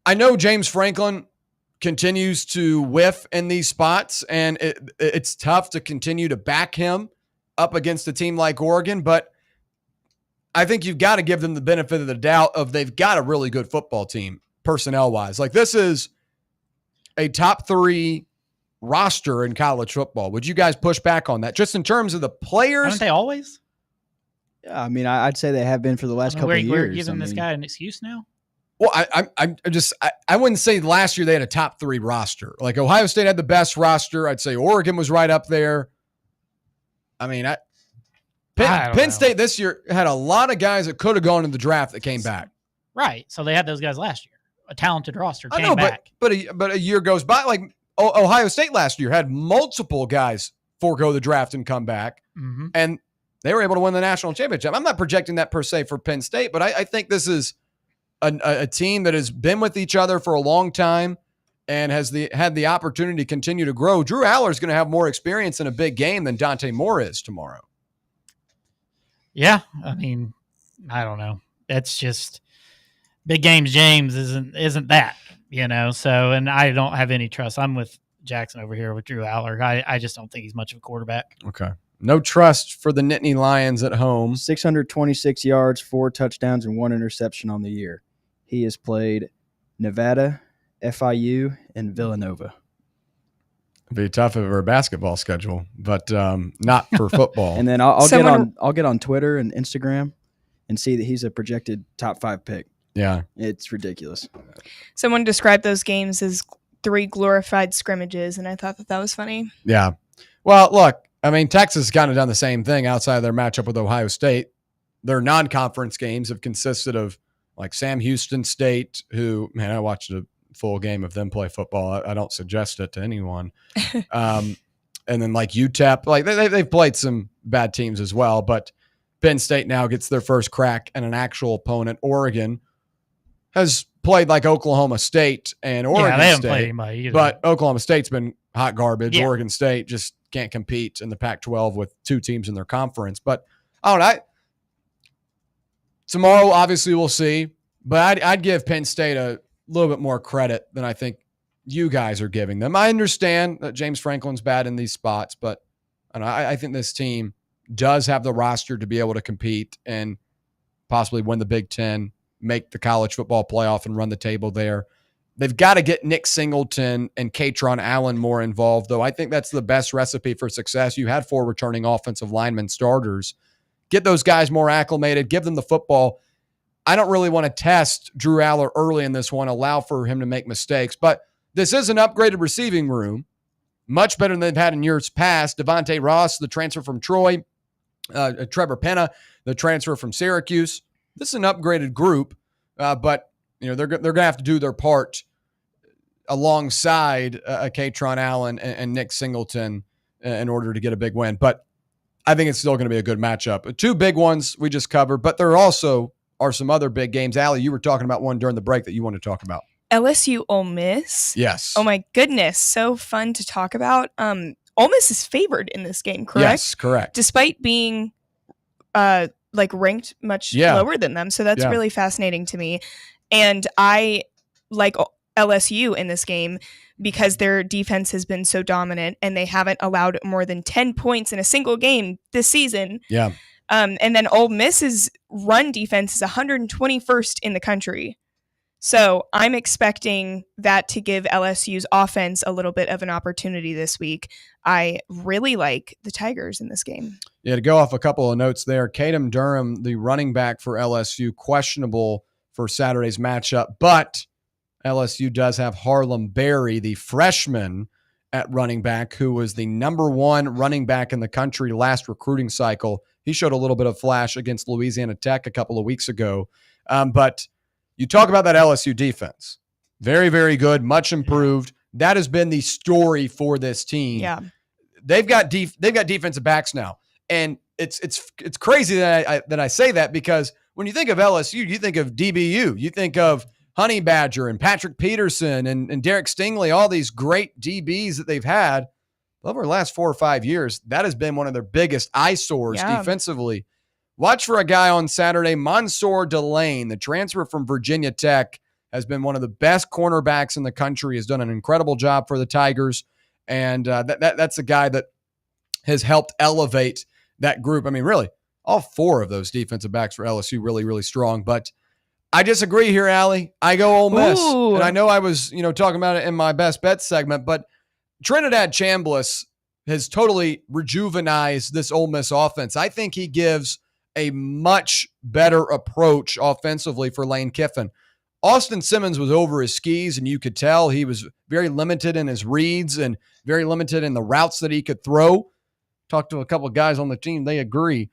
I know James Franklin continues to whiff in these spots, and it's tough to continue to back him up against a team like Oregon. But I think you've got to give them the benefit of the doubt of they've got a really good football team personnel-wise. Like, this is a top 3 roster in college football. Would you guys push back on that? Just in terms of the players? Aren't they always? Yeah, I mean, I'd say they have been for the last couple of years. We're giving this guy an excuse now? Well, I wouldn't say last year they had a top 3 roster. Like, Ohio State had the best roster. I'd say Oregon was right up there. I mean, Penn State this year had a lot of guys that could have gone in the draft that came back. Right. So they had those guys last year. A talented roster came back. But a year goes by. Like, Ohio State last year had multiple guys forego the draft and come back. Mm-hmm. And they were able to win the national championship. I'm not projecting that per se for Penn State, but I think this is a team that has been with each other for a long time and has had the opportunity to continue to grow. Drew Aller is going to have more experience in a big game than Dante Moore is tomorrow. Yeah, I mean, I don't know. That's just big games. James isn't that, you know? So, and I don't have any trust. I'm with Jackson over here with Drew Aller. I just don't think he's much of a quarterback. Okay. No trust for the Nittany Lions at home. 626 yards, 4 touchdowns, and 1 interception on the year. He has played Nevada, FIU, and Villanova. It'd be tough for a basketball schedule, but not for football. And then I'll get on Twitter and Instagram and see that he's a projected top 5 pick. Yeah, it's ridiculous. Someone described those games as 3 glorified scrimmages, and I thought that was funny. Yeah. Well, look, I mean, Texas has kind of done the same thing outside of their matchup with Ohio State. Their non-conference games have consisted of like Sam Houston State, who, man, I watched a full game of them play football. I don't suggest it to anyone. And then like UTEP, like they've played some bad teams as well, but Penn State now gets their first crack at an actual opponent. Oregon has played like Oklahoma State and Oregon they haven't State, played anybody either. But Oklahoma State's been hot garbage. Yeah. Oregon State just can't compete in the Pac-12 with 2 teams in their conference. But I don't know. Tomorrow, obviously, we'll see. But I'd give Penn State a little bit more credit than I think you guys are giving them. I understand that James Franklin's bad in these spots, but I think this team does have the roster to be able to compete and possibly win the Big Ten, make the college football playoff and run the table there. They've got to get Nick Singleton and Katron Allen more involved, though. I think that's the best recipe for success. You had 4 returning offensive linemen starters. Get those guys more acclimated, give them the football. I don't really want to test Drew Aller early in this one, allow for him to make mistakes, but this is an upgraded receiving room, much better than they've had in years past. Devontae Ross, the transfer from Troy, Trevor Penna, the transfer from Syracuse. This is an upgraded group, but you know they're going to have to do their part alongside Katron Allen and Nick Singleton in order to get a big win. But I think it's still going to be a good matchup. 2 big ones we just covered, but there also are some other big games. Allie, you were talking about one during the break that you want to talk about. LSU Ole Miss. Yes. Oh my goodness, so fun to talk about. Ole Miss is favored in this game, correct? Yes, correct. Despite being ranked much lower than them, so that's really fascinating to me. And I like LSU in this game because their defense has been so dominant and they haven't allowed more than 10 points in a single game this season. Yeah. And then Ole Miss's run defense is 121st in the country. So I'm expecting that to give LSU's offense a little bit of an opportunity this week. I really like the Tigers in this game. Yeah, to go off a couple of notes there, Kadam Durham, the running back for LSU, questionable for Saturday's matchup, but LSU does have Harlem Berry, the freshman at running back, who was the number 1 running back in the country last recruiting cycle. He showed a little bit of flash against Louisiana Tech a couple of weeks ago. But you talk about that LSU defense. Very, very good, much improved. That has been the story for this team. Yeah. They've got defensive backs now. And it's crazy that I say that because when you think of LSU, you think of DBU. You think of Honey Badger and Patrick Peterson and Derek Stingley, all these great DBs that they've had over the last 4 or 5 years, that has been one of their biggest eyesores defensively. Watch for a guy on Saturday, Mansour Delane, the transfer from Virginia Tech, has been one of the best cornerbacks in the country, has done an incredible job for the Tigers, and that's a guy that has helped elevate that group. I mean, really, all 4 of those defensive backs for LSU really, really strong, but I disagree here, Allie. I go Ole Miss. Ooh. And I know I was, talking about it in my best bet segment, but Trinidad Chambliss has totally rejuvenized this Ole Miss offense. I think he gives a much better approach offensively for Lane Kiffin. Austin Simmons was over his skis, and you could tell he was very limited in his reads and very limited in the routes that he could throw. Talked to a couple of guys on the team. They agree.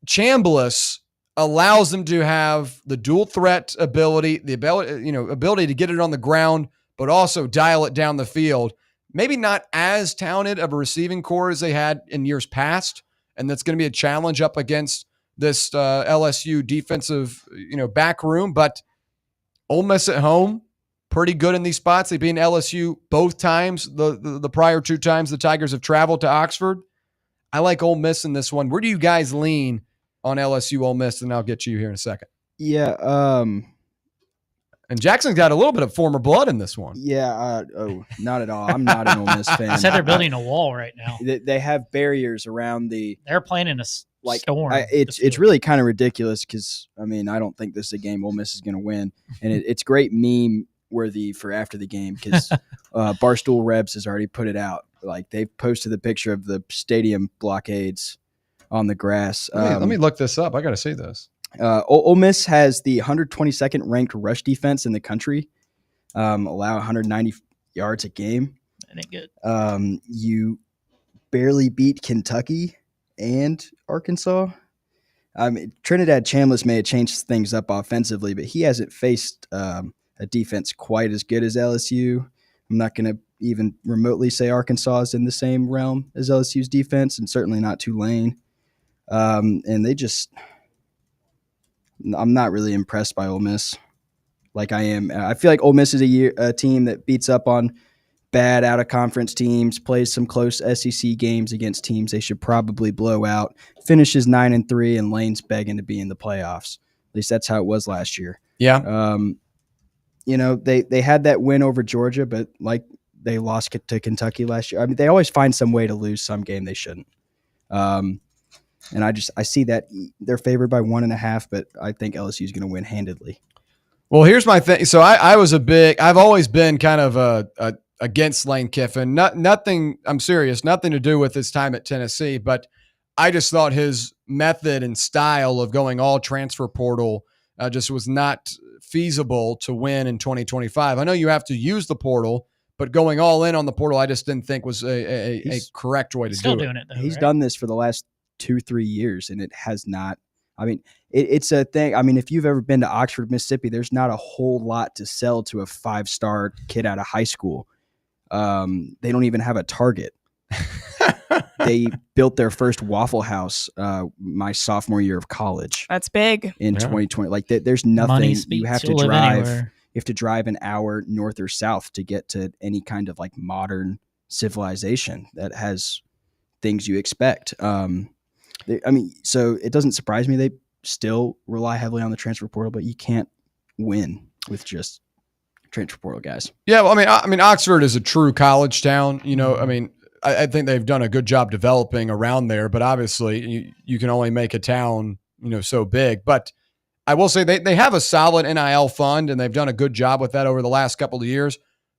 Chambliss allows them to have the dual threat ability, the ability to get it on the ground, but also dial it down the field. Maybe not as talented of a receiving core as they had in years past, and that's going to be a challenge up against this LSU defensive, back room. But Ole Miss at home, pretty good in these spots. They've been LSU both times. The prior 2 times the Tigers have traveled to Oxford. I like Ole Miss in this one. Where do you guys lean on LSU Ole Miss? And I'll get you here in a second. Yeah. And Jackson's got a little bit of former blood in this one. Yeah. Not at all. I'm not an Ole Miss fan. I said they're building a wall right now. They have barriers around the. They're playing in a storm. It's really kind of ridiculous because, I don't think this is a game Ole Miss is going to win. And it's great meme worthy for after the game because Barstool Rebs has already put it out. Like, they've posted the picture of the stadium blockades on the grass. Let me look this up. I got to see this. Ole Miss has the 122nd ranked rush defense in the country, allow 190 yards a game. That ain't good. You barely beat Kentucky and Arkansas. Trinidad Chambliss may have changed things up offensively, but he hasn't faced a defense quite as good as LSU. I'm not going to even remotely say Arkansas is in the same realm as LSU's defense, and certainly not Tulane. And I'm not really impressed by Ole Miss like I am. I feel like Ole Miss is a team that beats up on bad out-of-conference teams, plays some close SEC games against teams they should probably blow out, finishes 9-3, and Lane's begging to be in the playoffs. At least that's how it was last year. Yeah. They had that win over Georgia, but they lost to Kentucky last year. They always find some way to lose some game they shouldn't. And I see that they're favored by 1.5, but I think LSU is going to win handedly. Well, here's my thing. So I've always been kind of against Lane Kiffin. Nothing to do with his time at Tennessee, but I just thought his method and style of going all transfer portal just was not feasible to win in 2025. I know you have to use the portal, but going all in on the portal, I just didn't think was a correct way to do it. Still doing it, though, He's right? done this for the last 2-3 years, and it has not. It's a thing. If you've ever been to Oxford, Mississippi, there's not a whole lot to sell to a 5-star kid out of high school. They don't even have a Target. They built their first Waffle House my sophomore year of college. That's big. In 2020. There's nothing. You have to drive. You have to drive an hour north or south to get to any kind of modern civilization that has things you expect. So it doesn't surprise me they still rely heavily on the transfer portal, but you can't win with just transfer portal guys. Yeah, well, Oxford is a true college town. I think they've done a good job developing around there, but obviously you can only make a town, so big. But I will say they have a solid NIL fund, and they've done a good job with that over the last couple of years.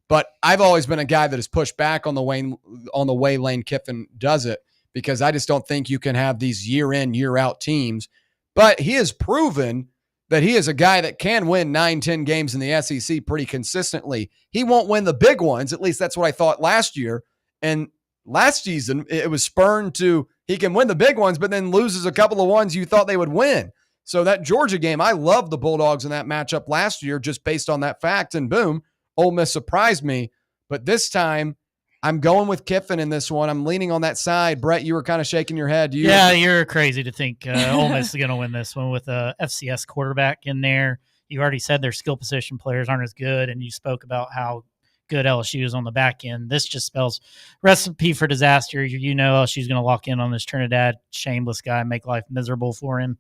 But I've always been a guy that has pushed back on the way Lane Kiffin does it, because I just don't think you can have these year in, year out teams. But he has proven that he is a guy that can win 9-10 games in the SEC pretty consistently. He won't win the big ones. At least that's what I thought last year. And last season, it was spurned to he can win the big ones, but then loses a couple of ones you thought they would win. So that Georgia game, I loved the Bulldogs in that matchup last year just based on that fact. And boom, Ole Miss surprised me. But this time, I'm going with Kiffin in this one. I'm leaning on that side. Brett, you were kind of shaking your head. Yeah, you're crazy to think Ole Miss is going to win this one with a FCS quarterback in there. You already said their skill position players aren't as good, and you spoke about how good LSU is on the back end. This just spells recipe for disaster. You know LSU's going to lock in on this Trinidad shameless guy and make life miserable for him.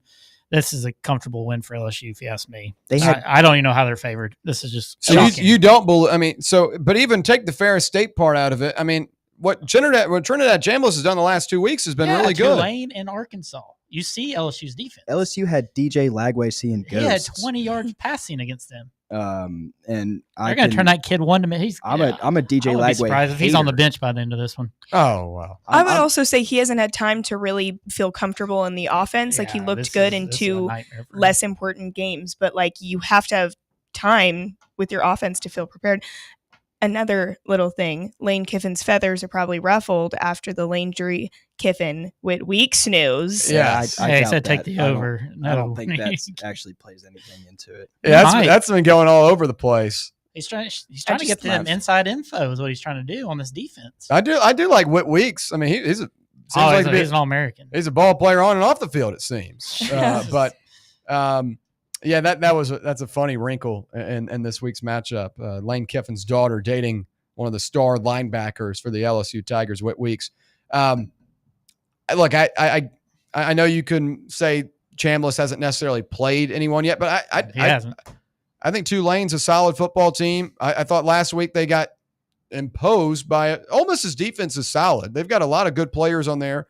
This is a comfortable win for LSU, if you ask me. I don't even know how they're favored. This is just so you don't believe. I mean, but even take the Ferris State part out of it. I mean, what Trinidad Chambliss has done the last 2 weeks has been really good. Tulane and Arkansas. You see LSU's defense. LSU had DJ Lagway seeing ghosts. He had 20 yards passing against them. And they're going to turn that kid one to me. I'm a DJ Lagway. I'd be surprised if he's on the bench by the end of this one. Oh wow! I would also say he hasn't had time to really feel comfortable in the offense. Like he looked good in 2 less important games, but like you have to have time with your offense to feel prepared. Another little thing, Lane Kiffin's feathers are probably ruffled after the Landry Kiffin with Weeks news. Yeah, I said take the over. I don't think that actually plays anything into it. Yeah, that's been going all over the place. He's trying to get them inside info is what he's trying to do on this defense. I do like Whit Weeks. I mean, he's an All-American. He's a ball player on and off the field, it seems. Yeah, that's a funny wrinkle in this week's matchup. Lane Kiffin's daughter dating one of the star linebackers for the LSU Tigers, Whit Weeks. Look, I know you can say Chambliss hasn't necessarily played anyone yet, but He hasn't. I think Tulane's a solid football team. I thought last week they got imposed by Ole Miss's defense is solid. They've got a lot of good players on there.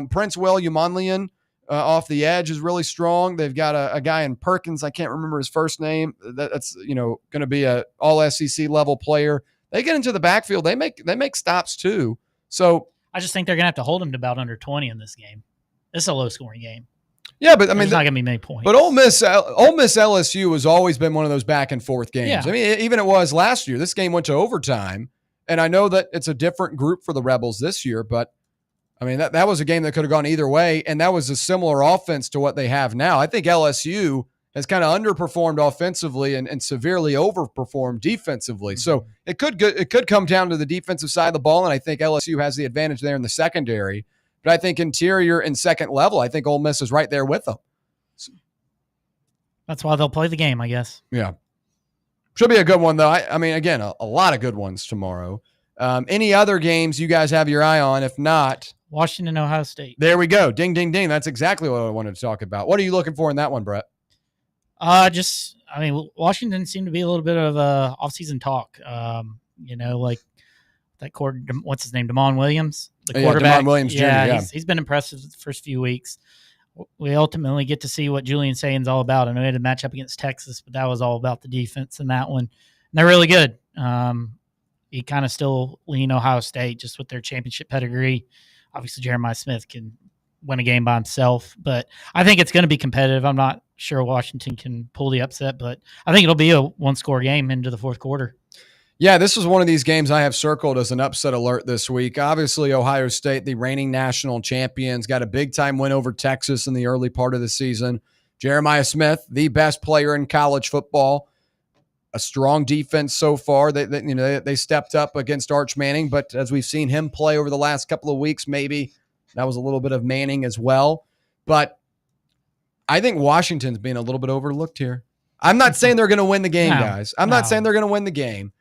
Prince Will Umanlian off the edge is really strong. They've got a guy in Perkins. I can't remember his first name. That's going to be a all SEC level player. They get into the backfield. They make stops too. So I just think they're going to have to hold him to about under 20 in this game. This is a low scoring game. Yeah, but I mean, there's not going to be many points. But Ole Miss LSU has always been one of those back and forth games. Yeah. I mean, even it was last year. This game went to overtime, and I know that it's a different group for the Rebels this year, but I mean, that was a game that could have gone either way, and that was a similar offense to what they have now. I think LSU has kind of underperformed offensively and severely overperformed defensively. Mm-hmm. So it could come down to the defensive side of the ball, and I think LSU has the advantage there in the secondary. But I think interior and second level, I think Ole Miss is right there with them. That's why they'll play the game, I guess. Yeah. Should be a good one, though. I mean, again, a lot of good ones tomorrow. Any other games you guys have your eye on? If not, Washington, Ohio State. There we go. Ding, ding, ding. That's exactly what I wanted to talk about. What are you looking for in that one, Brett? Washington seemed to be a little bit of off-season talk. Like that what's his name? Damon Williams, the quarterback. Damon Williams Jr. Yeah. He's been impressive the first few weeks. We ultimately get to see what Julian Saban's all about. I know he had a matchup against Texas, but that was all about the defense in that one. And they're really good. You kind of still lean Ohio State just with their championship pedigree. Obviously, Jeremiah Smith can win a game by himself, but I think it's going to be competitive. I'm not sure Washington can pull the upset, but I think it'll be a one-score game into the fourth quarter. Yeah, this was one of these games I have circled as an upset alert this week. Obviously, Ohio State, the reigning national champions, got a big-time win over Texas in the early part of the season. Jeremiah Smith, the best player in college football, a strong defense so far. They stepped up against Arch Manning, but as we've seen him play over the last couple of weeks, maybe that was a little bit of Manning as well. But I think Washington's being a little bit overlooked here. I'm not saying they're going to win the game, guys. I'm not saying they're going to win the game.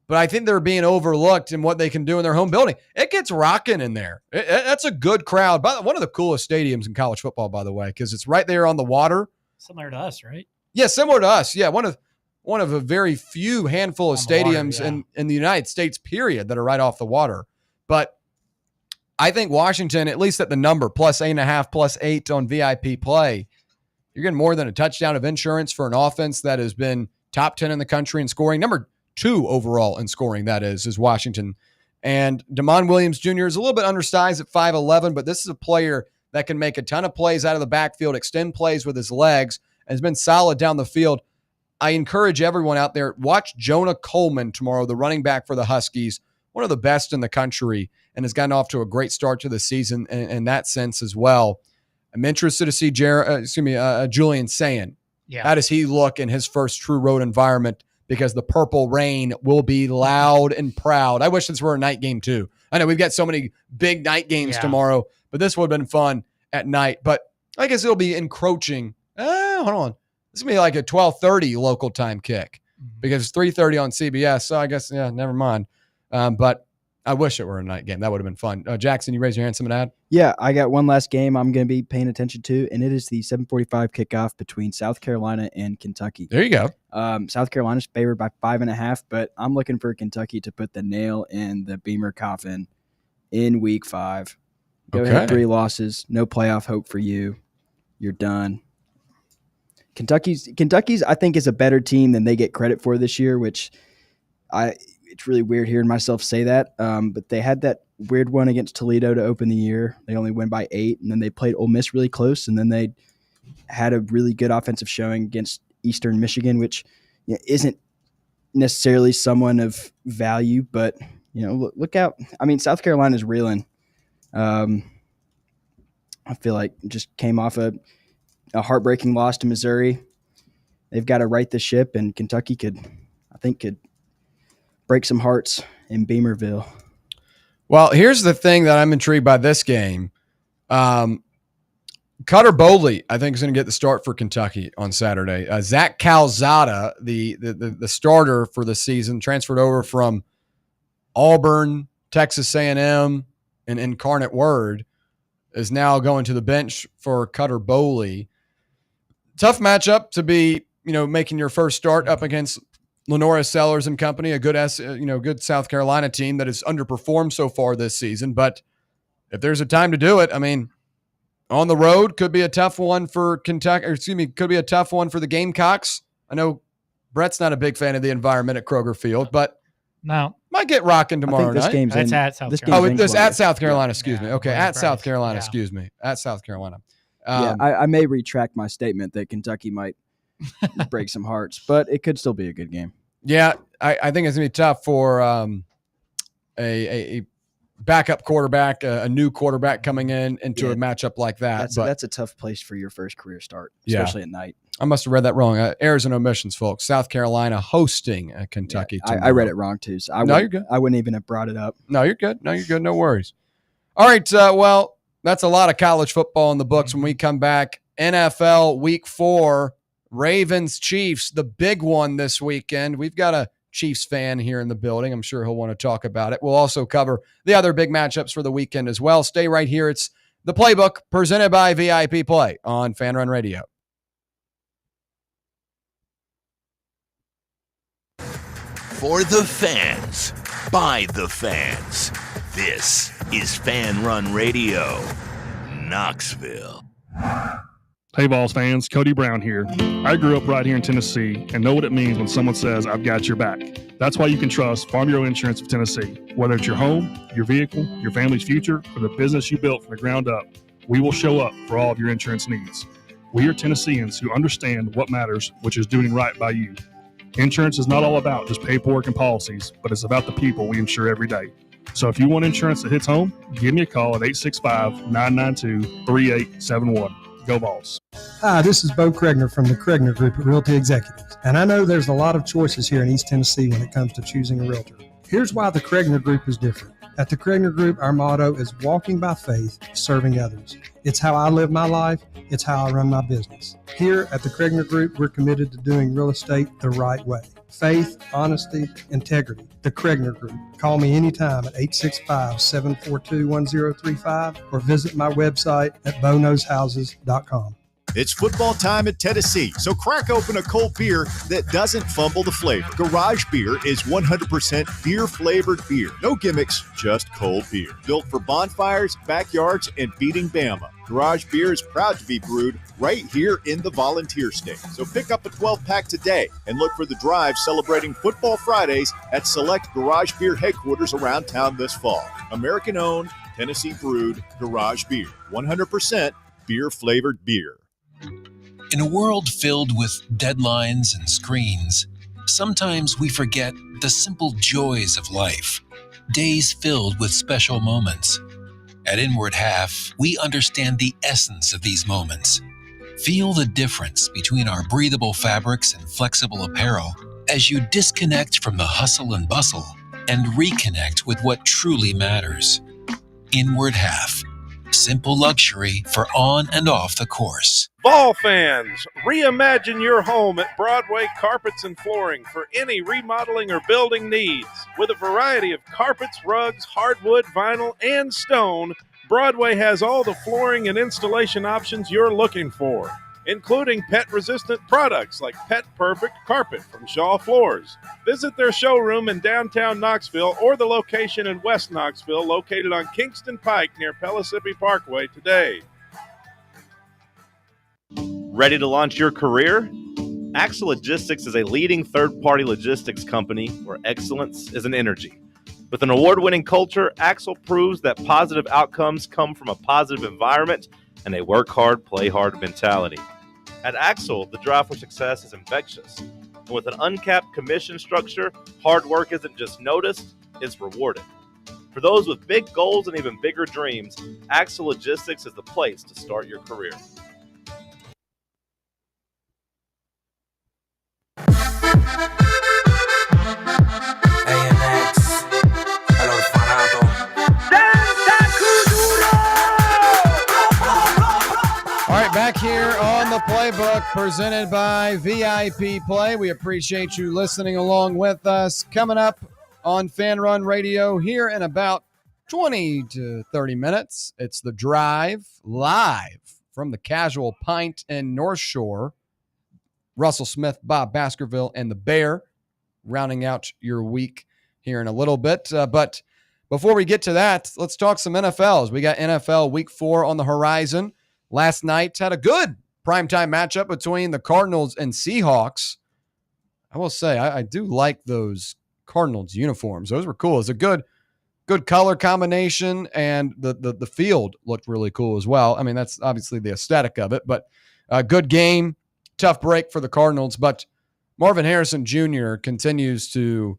But I think they're being overlooked in what they can do in their home building. It gets rocking in there. That's a good crowd. One of the coolest stadiums in college football, by the way, because it's right there on the water. Similar to us, right? Yeah, similar to us. Yeah, one of a very few handful of stadiums in the United States, period, that are right off the water. But I think Washington, at least at the number, +8.5, +8 on VIP play, you're getting more than a touchdown of insurance for an offense that has been top 10 in the country in scoring. Number 2 overall in scoring, that is Washington. And Damon Williams Jr. is a little bit undersized at 5'11", but this is a player that can make a ton of plays out of the backfield, extend plays with his legs, and has been solid down the field. I encourage everyone out there, watch Jonah Coleman tomorrow, the running back for the Huskies, one of the best in the country, and has gotten off to a great start to the season in that sense as well. I'm interested to see Julian Saban. Yeah. How does he look in his first true road environment? Because the Purple Rain will be loud and proud. I wish this were a night game too. I know we've got so many big night games tomorrow, but this would have been fun at night. But I guess it'll be encroaching. Hold on. This is going to be like a 12:30 local time kick because it's 3:30 on CBS. So I guess, never mind. But I wish it were a night game. That would have been fun. Jackson, you raise your hand. Something to add? Yeah, I got one last game I'm going to be paying attention to, and it is the 7:45 kickoff between South Carolina and Kentucky. There you go. South Carolina's favored by 5.5, but I'm looking for Kentucky to put the nail in the Beamer coffin in Week 5. Go ahead, 3 losses, no playoff hope for you. You're done. Kentucky's, I think, is a better team than they get credit for this year, which it's really weird hearing myself say that. But they had that weird one against Toledo to open the year. They only win by 8, and then they played Ole Miss really close, and then they had a really good offensive showing against Eastern Michigan, which isn't necessarily someone of value, but look out. I mean, South Carolina's reeling. I feel like just came off a heartbreaking loss to Missouri. They've got to right the ship, and Kentucky could break some hearts in Beamerville. Well, here's the thing that I'm intrigued by this game. Cutter Bowley, I think, is going to get the start for Kentucky on Saturday. Zach Calzada, the starter for the season, transferred over from Auburn, Texas A&M, and Incarnate Word, is now going to the bench for Cutter Bowley. Tough matchup to be, making your first start up against Lenora Sellers and company, a good South Carolina team that has underperformed so far this season. But if there's a time to do it, I mean, on the road could be a tough one for Kentucky. Could be a tough one for the Gamecocks. I know Brett's not a big fan of the environment at Kroger Field, but no, might get rocking tomorrow night. That's at South Carolina. This at South Carolina. Excuse me. Okay, at South Carolina. Excuse me. At South Carolina. I may retract my statement that Kentucky might break some hearts, but it could still be a good game. Yeah, I think it's going to be tough for a backup quarterback, a new quarterback coming into a matchup like that. That's a tough place for your first career start, especially at night. I must have read that wrong. Errors and omissions, folks. South Carolina hosting Kentucky. I read it wrong, too. So you're good. I wouldn't even have brought it up. No, you're good. No worries. All right, well, that's a lot of college football in the books. When we come back, NFL Week 4, Ravens, Chiefs, the big one this weekend. We've got a Chiefs fan here in the building. I'm sure he'll want to talk about it. We'll also cover the other big matchups for the weekend as well. Stay right here. It's The Playbook, presented by VIP Play on Fan Run Radio. For the fans, by the fans. This is Fan Run Radio, Knoxville. Hey, Vols fans, Cody Brown here. I grew up right here in Tennessee and know what it means when someone says, I've got your back. That's why you can trust Farm Bureau Insurance of Tennessee. Whether it's your home, your vehicle, your family's future, or the business you built from the ground up, we will show up for all of your insurance needs. We are Tennesseans who understand what matters, which is doing right by you. Insurance is not all about just paperwork and policies, but it's about the people we insure every day. So if you want insurance that hits home, give me a call at 865-992-3871. Go Vols. Hi, this is Bo Kregner from the Kregner Group at Realty Executives. And I know there's a lot of choices here in East Tennessee when it comes to choosing a realtor. Here's why the Kregner Group is different. At the Kregner Group, our motto is walking by faith, serving others. It's how I live my life. It's how I run my business. Here at the Kregner Group, we're committed to doing real estate the right way. Faith, honesty, integrity. The Kregner Group. Call me anytime at 865-742-1035 or visit my website at bonoshouses.com. It's football time in Tennessee, so crack open a cold beer that doesn't fumble the flavor. Garage Beer is 100% beer-flavored beer. No gimmicks, just cold beer. Built for bonfires, backyards, and beating Bama. Garage Beer is proud to be brewed right here in the Volunteer State. So pick up a 12-pack today and look for the drive celebrating Football Fridays at select Garage Beer headquarters around town this fall. American-owned, Tennessee-brewed Garage Beer. 100% beer-flavored beer. In a world filled with deadlines and screens, sometimes we forget the simple joys of life, days filled with special moments. At Inward Half, we understand the essence of these moments. Feel the difference between our breathable fabrics and flexible apparel as you disconnect from the hustle and bustle and reconnect with what truly matters. Inward Half. Simple luxury for on and off the course. Vol fans, reimagine your home at Broadway Carpets and Flooring for any remodeling or building needs. With a variety of carpets, rugs, hardwood, vinyl, and stone, Broadway has all the flooring and installation options you're looking for, including pet-resistant products like Pet Perfect Carpet from Shaw Floors. Visit their showroom in downtown Knoxville or the location in West Knoxville located on Kingston Pike near Pellissippi Parkway today. Ready to launch your career? Axle Logistics is a leading third-party logistics company where excellence is an energy. With an award-winning culture, Axle proves that positive outcomes come from a positive environment and a work hard, play hard mentality. At Axle, the drive for success is infectious. And with an uncapped commission structure, hard work isn't just noticed, it's rewarded. For those with big goals and even bigger dreams, Axle Logistics is the place to start your career. All right, back here on the Playbook, presented by VIP Play. We appreciate you listening along with us. Coming up on Fan Run Radio here in about 20 to 30 minutes, it's The Drive live from the Casual Pint in North Shore. Russell Smith, Bob Baskerville, and the Bear rounding out your week here in a little bit. But before we get to that, let's talk some NFLs. We got NFL Week 4 on the horizon. Last night had a good primetime matchup between the Cardinals and Seahawks. I will say, I do like those Cardinals uniforms. Those were cool. It's a good color combination, and the field looked really cool as well. I mean, that's obviously the aesthetic of it, but a good game. Tough break for the Cardinals, but Marvin Harrison Jr. continues to,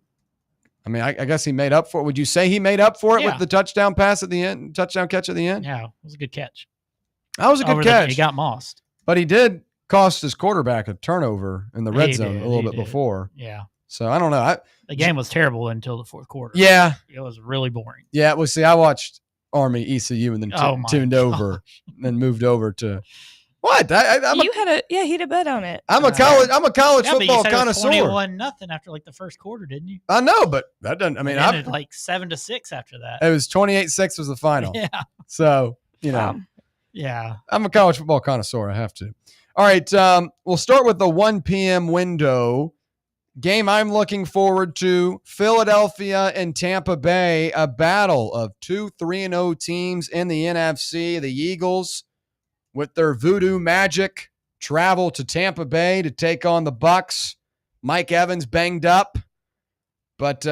I mean, I guess he made up for it. Would you say he made up for it with the touchdown pass at the end, touchdown catch at the end? Yeah, it was a good catch. That was a good catch. He got mossed. But he did cost his quarterback a turnover in the red zone a little bit before. Yeah. So I don't know. The game was terrible until the fourth quarter. Yeah. It was really boring. Yeah. Well, see, I watched Army ECU and then tuned over and moved over to what? He had a bet on it. I'm a college football but you said connoisseur. 21-0 after like the first quarter, didn't you? I know, but that doesn't. I mean, I ended like 7-6 after that. It was 28-6 was the final. Yeah. So you know. Yeah. I'm a college football connoisseur. I have to. All right. We'll start with the 1 p.m. window. Game I'm looking forward to, Philadelphia and Tampa Bay, a battle of 2 3-0 teams in the NFC. The Eagles, with their voodoo magic, travel to Tampa Bay to take on the Bucs. Mike Evans banged up, but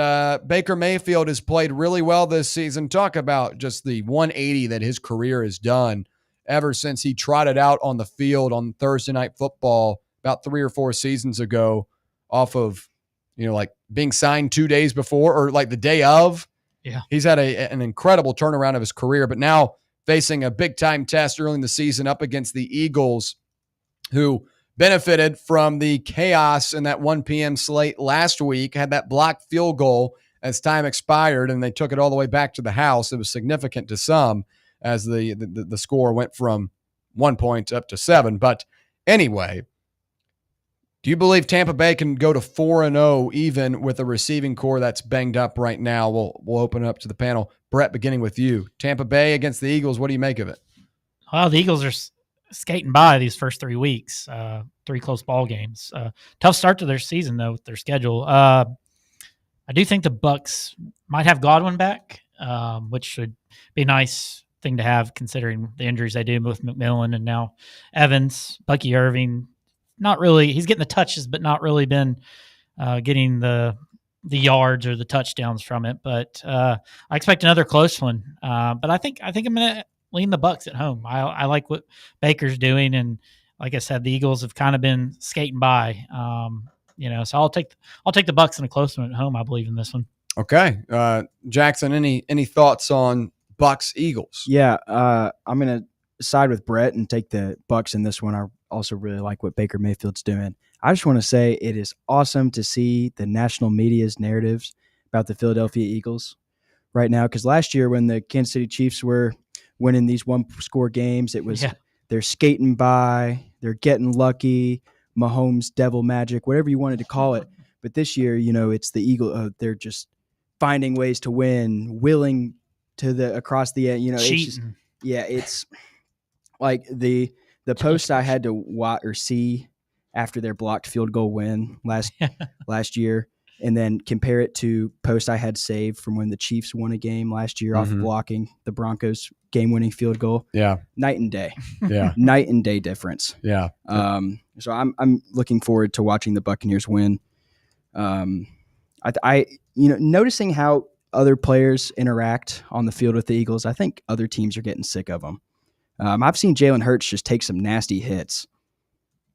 Baker Mayfield has played really well this season. Talk about just the 180 that his career has done ever since he trotted out on the field on Thursday Night Football about 3 or 4 seasons ago off of, like being signed 2 days before or like the day of. Yeah. He's had an incredible turnaround of his career, but now facing a big-time test early in the season up against the Eagles, who benefited from the chaos in that 1 p.m. slate last week, had that blocked field goal as time expired, and they took it all the way back to the house. It was significant to some as the score went from 1 point up to 7. But anyway, do you believe Tampa Bay can go to 4-0 even with a receiving core that's banged up right now? We'll open it up to the panel. Brett, beginning with you. Tampa Bay against the Eagles, what do you make of it? Well, the Eagles are skating by these first 3 weeks, 3 close ball games. Tough start to their season, though, with their schedule. I do think the Bucs might have Godwin back, which should be a nice thing to have considering the injuries they do with McMillan and now Evans. Bucky Irving, not really. He's getting the touches, but not really been getting the yards or the touchdowns from it. But I expect another close one. But I think I'm going to lean the Bucs at home. I like what Baker's doing, and like I said, the Eagles have kind of been skating by. So I'll take the Bucs in a close one at home. I believe in this one. Okay, Jackson, any thoughts on Bucs Eagles? Yeah, I'm going to side with Brett and take the Bucs in this one. I also really like what Baker Mayfield's doing. I just want to say it is awesome to see the national media's narratives about the Philadelphia Eagles right now, because last year when the Kansas City Chiefs were winning these one-score games. It was they're skating by, they're getting lucky, Mahomes devil magic, whatever you wanted to call it. But this year, it's the Eagle. They're just finding ways to win, willing to across the end. It's just, it's like the post I had to watch or see after their blocked field goal win last year, and then compare it to post I had saved from when the Chiefs won a game last year off blocking the Broncos game-winning field goal. Yeah, night and day. Yeah, night and day difference. Yeah. So I'm looking forward to watching the Buccaneers win. I noticing how other players interact on the field with the Eagles. I think other teams are getting sick of them. I've seen Jalen Hurts just take some nasty hits.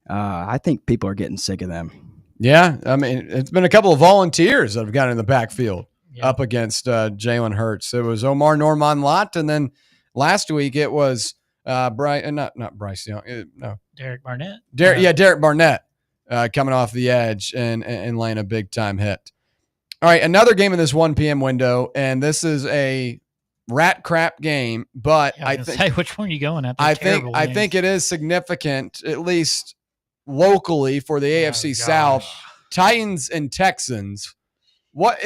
I think people are getting sick of them. Yeah, I mean, it's been a couple of volunteers that have gotten in the backfield up against Jalen Hurts. It was Omar Norman-Lott, and then last week it was not Bryce Young. No, Derek Barnett. Derek Barnett coming off the edge and laying a big time hit. All right, another game in this 1 p.m. window, and this is a rat crap game, but I think which one are you going at? I think it is significant, at least locally, for the AFC South. Titans and Texans.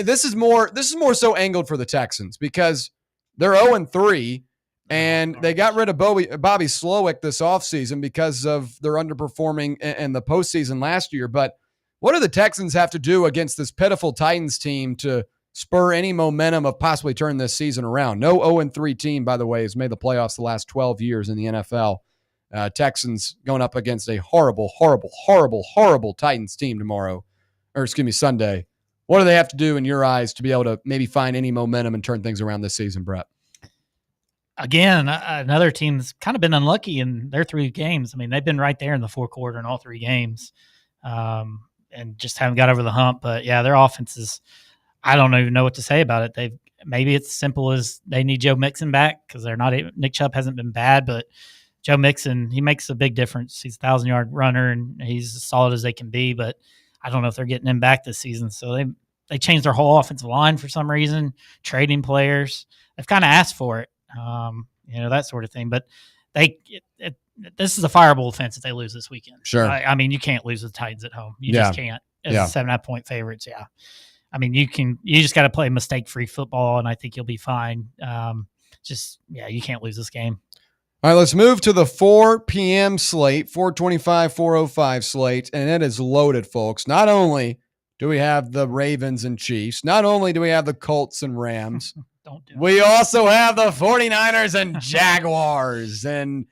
This is more so angled for the Texans because they're 0-3 and they got rid of Bobby Slowick this offseason because of their underperforming in the postseason last year. But what do the Texans have to do against this pitiful Titans team to spur any momentum of possibly turning this season around? No 0-3 team, by the way, has made the playoffs the last 12 years in the NFL. Texans going up against a horrible, horrible, horrible, horrible Titans team Sunday. What do they have to do in your eyes to be able to maybe find any momentum and turn things around this season, Brett? Again, another team that's kind of been unlucky in their 3 games. I mean, they've been right there in the fourth quarter in all 3 games, and just haven't got over the hump. But yeah, their offense is, I don't even know what to say about it. Maybe it's simple as they need Joe Mixon back because Nick Chubb hasn't been bad, but Joe Mixon, he makes a big difference. He's a 1,000-yard runner and he's as solid as they can be, but I don't know if they're getting him back this season. So they changed their whole offensive line for some reason, trading players. They've kind of asked for it, that sort of thing. But this is a fireable offense if they lose this weekend. Sure. I mean, you can't lose the Titans at home. You just can't. As 7.5-point favorites, I mean, you just got to play mistake-free football, and I think you'll be fine. You can't lose this game. All right, let's move to the 4 p.m. slate, 425, 405 slate, and it is loaded, folks. Not only do we have the Ravens and Chiefs, not only do we have the Colts and Rams, we also have the 49ers and Jaguars, and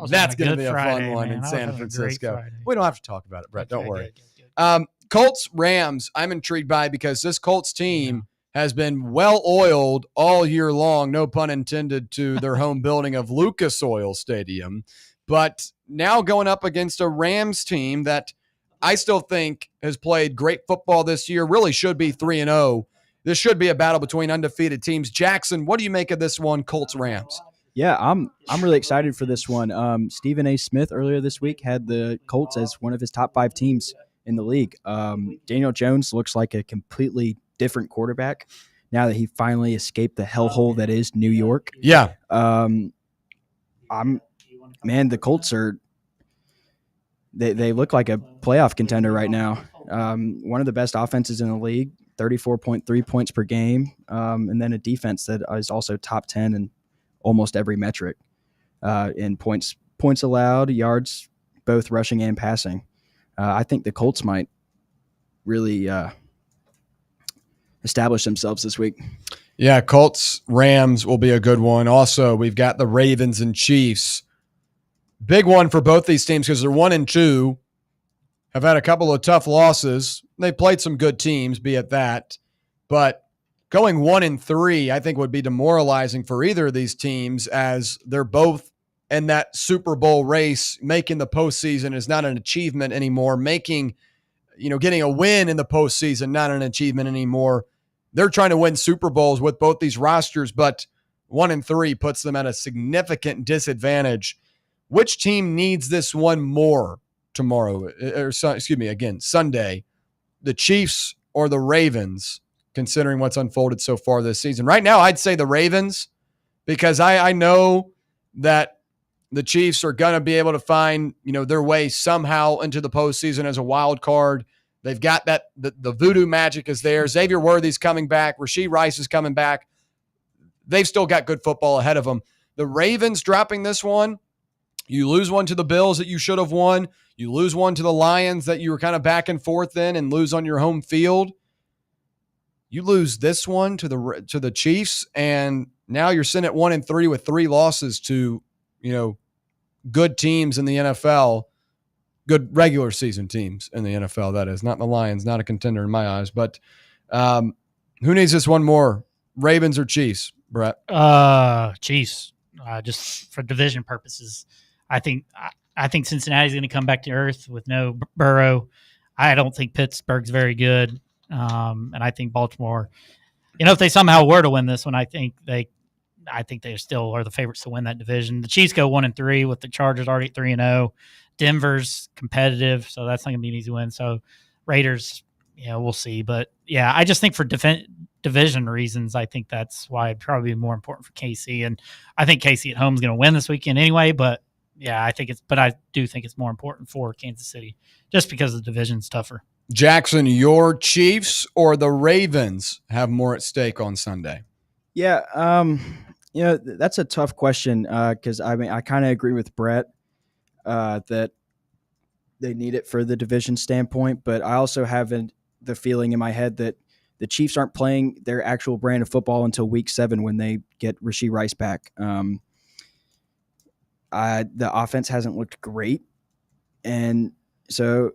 that's going to be a fun one in San Francisco. We don't have to talk about it, Brett. Don't worry. Good. Colts, Rams, I'm intrigued by because this Colts team has been well-oiled all year long, no pun intended, to their home building of Lucas Oil Stadium. But now going up against a Rams team that I still think has played great football this year, really should be 3-0. This should be a battle between undefeated teams. Jackson, what do you make of this one, Colts-Rams? Yeah, I'm really excited for this one. Stephen A. Smith earlier this week had the Colts as one of his top 5 teams in the league. Daniel Jones looks like a completely different quarterback now that he finally escaped the hellhole that is New York. Yeah. The Colts they look like a playoff contender right now. One of the best offenses in the league, 34.3 points per game, and then a defense that is also top 10 in almost every metric in points allowed, yards, both rushing and passing. I think the Colts might really establish themselves this week. Yeah, Colts, Rams will be a good one. Also, we've got the Ravens and Chiefs. Big one for both these teams because they're 1-2, have had a couple of tough losses. They played some good teams, be it that. But going 1-3, I think, would be demoralizing for either of these teams as they're both in that Super Bowl race. Making the postseason is not an achievement anymore. Getting a win in the postseason, not an achievement anymore. They're trying to win Super Bowls with both these rosters, but 1-3 puts them at a significant disadvantage. Which team needs this one more tomorrow? Sunday, the Chiefs or the Ravens, considering what's unfolded so far this season? Right now, I'd say the Ravens because I know that the Chiefs are going to be able to find, their way somehow into the postseason as a wild card. They've got that, the voodoo magic is there. Xavier Worthy's coming back. Rashee Rice is coming back. They've still got good football ahead of them. The Ravens dropping this one. You lose one to the Bills that you should have won. You lose one to the Lions that you were kind of back and forth in and lose on your home field. You lose this one to the Chiefs, and now you're sitting at 1-3 with 3 losses to, good teams in the NFL, good regular season teams in the NFL, that is. Not the Lions, not a contender in my eyes. But who needs this one more, Ravens or Chiefs, Brett? Chiefs, just for division purposes. I think Cincinnati's going to come back to earth with no Burrow. I don't think Pittsburgh's very good, and I think Baltimore. If they somehow were to win this one, I think they still are the favorites to win that division. The Chiefs go 1-3 with the Chargers already 3-0. Denver's competitive, so that's not going to be an easy win. So Raiders, we'll see. But yeah, I just think for division reasons, I think that's why it'd probably be more important for KC. And I think KC at home is going to win this weekend anyway. But yeah, I do think it's more important for Kansas City just because the division's tougher. Jackson, your Chiefs or the Ravens have more at stake on Sunday? Yeah, that's a tough question because I kind of agree with Brett that they need it for the division standpoint, but I also have the feeling in my head that the Chiefs aren't playing their actual brand of football until week 7 when they get Rashee Rice back. The offense hasn't looked great, and so,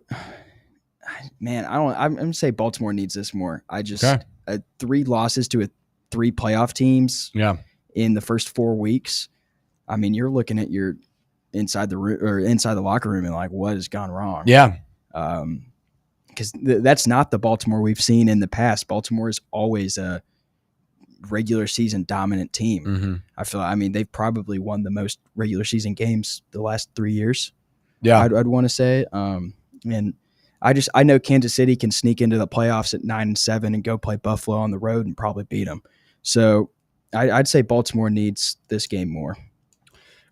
man, I'm going to say Baltimore needs this more. 3 losses to 3 playoff teams. Yeah. In the first 4 weeks, I mean, you're looking at your inside the room or inside the locker room and like, what has gone wrong? Yeah. Because that's not the Baltimore we've seen in the past. Baltimore is always a regular season dominant team. Mm-hmm. They've probably won the most regular season games the last 3 years. Yeah. I'd want to say. And I know Kansas City can sneak into the playoffs at 9-7 and go play Buffalo on the road and probably beat them. So I'd say Baltimore needs this game more.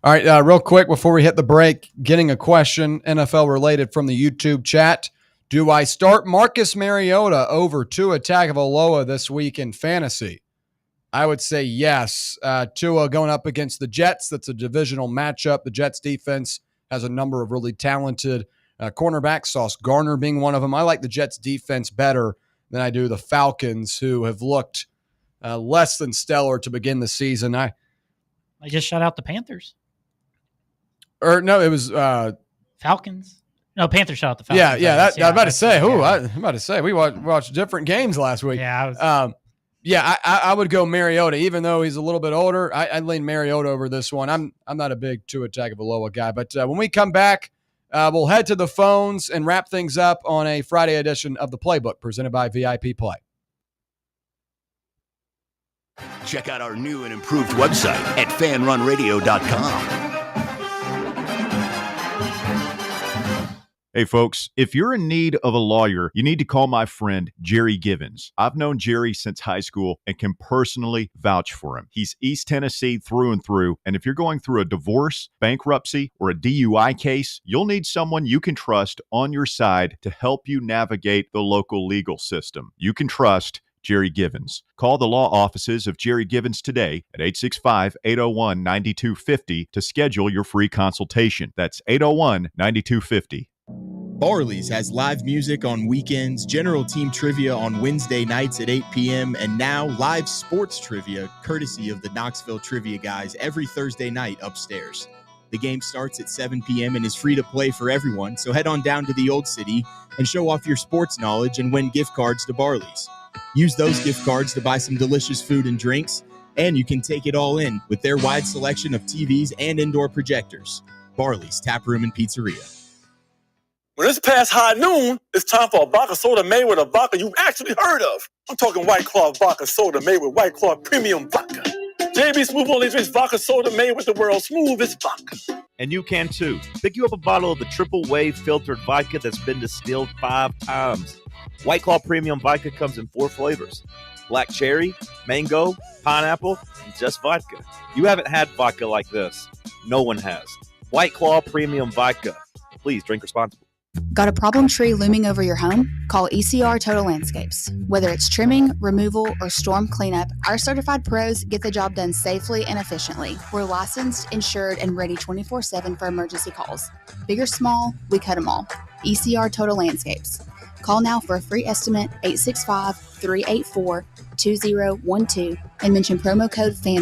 All right, real quick before we hit the break, getting a question, NFL related from the YouTube chat. Do I start Marcus Mariota over Tua Tagovailoa this week in fantasy? I would say yes. Tua going up against the Jets. That's a divisional matchup. The Jets defense has a number of really talented cornerbacks, Sauce Gardner being one of them. I like the Jets defense better than I do the Falcons, who have looked less than stellar to begin the season. I just shut out the Panthers. Or no, it was Falcons. No, Panthers shut out the Falcons. Yeah. I'm about to say. I'm about to say we watched different games last week. Yeah. I would go Mariota, even though he's a little bit older. I'd lean Mariota over this one. I'm not a big Tua Tagovailoa guy, but when we come back, we'll head to the phones and wrap things up on a Friday edition of the Playbook presented by VIP Play. Check out our new and improved website at fanrunradio.com. Hey, folks, if you're in need of a lawyer, you need to call my friend Jerry Givens. I've known Jerry since high school and can personally vouch for him. He's East Tennessee through and through, and if you're going through a divorce, bankruptcy, or a DUI case, you'll need someone you can trust on your side to help you navigate the local legal system. You can trust Jerry Givens. Call the law offices of Jerry Givens today at 865-801-9250 to schedule your free consultation. That's 801-9250. Barley's has live music on weekends, general team trivia on Wednesday nights at 8 p.m., and now live sports trivia courtesy of the Knoxville Trivia Guys every Thursday night upstairs. The game starts at 7 p.m. and is free to play for everyone, so head on down to the Old City and show off your sports knowledge and win gift cards to Barley's. Use those gift cards to buy some delicious food and drinks, and you can take it all in with their wide selection of TVs and indoor projectors. Barley's Tap Room and Pizzeria. When it's past high noon, it's time for a vodka soda made with a vodka you've actually heard of. I'm talking White Claw vodka soda made with White Claw premium vodka. JB Smooth only drinks vodka soda made with the world's smoothest vodka. And you can too. Pick you up a bottle of the triple wave filtered vodka that's been distilled 5 times. White Claw premium vodka comes in 4 flavors: black cherry, mango, pineapple, and just vodka. You haven't had vodka like this. no one has. White Claw Premium Vodka. Please drink responsibly. Got a problem tree looming over your home? Call ECR Total Landscapes. Whether it's trimming, removal, or storm cleanup, our certified pros get the job done safely and efficiently. We're licensed, insured, and ready 24/7 for emergency calls. Big or small, we cut them all. ECR Total Landscapes. Call now for a free estimate, 865-384-2012, and mention promo code FAMILY.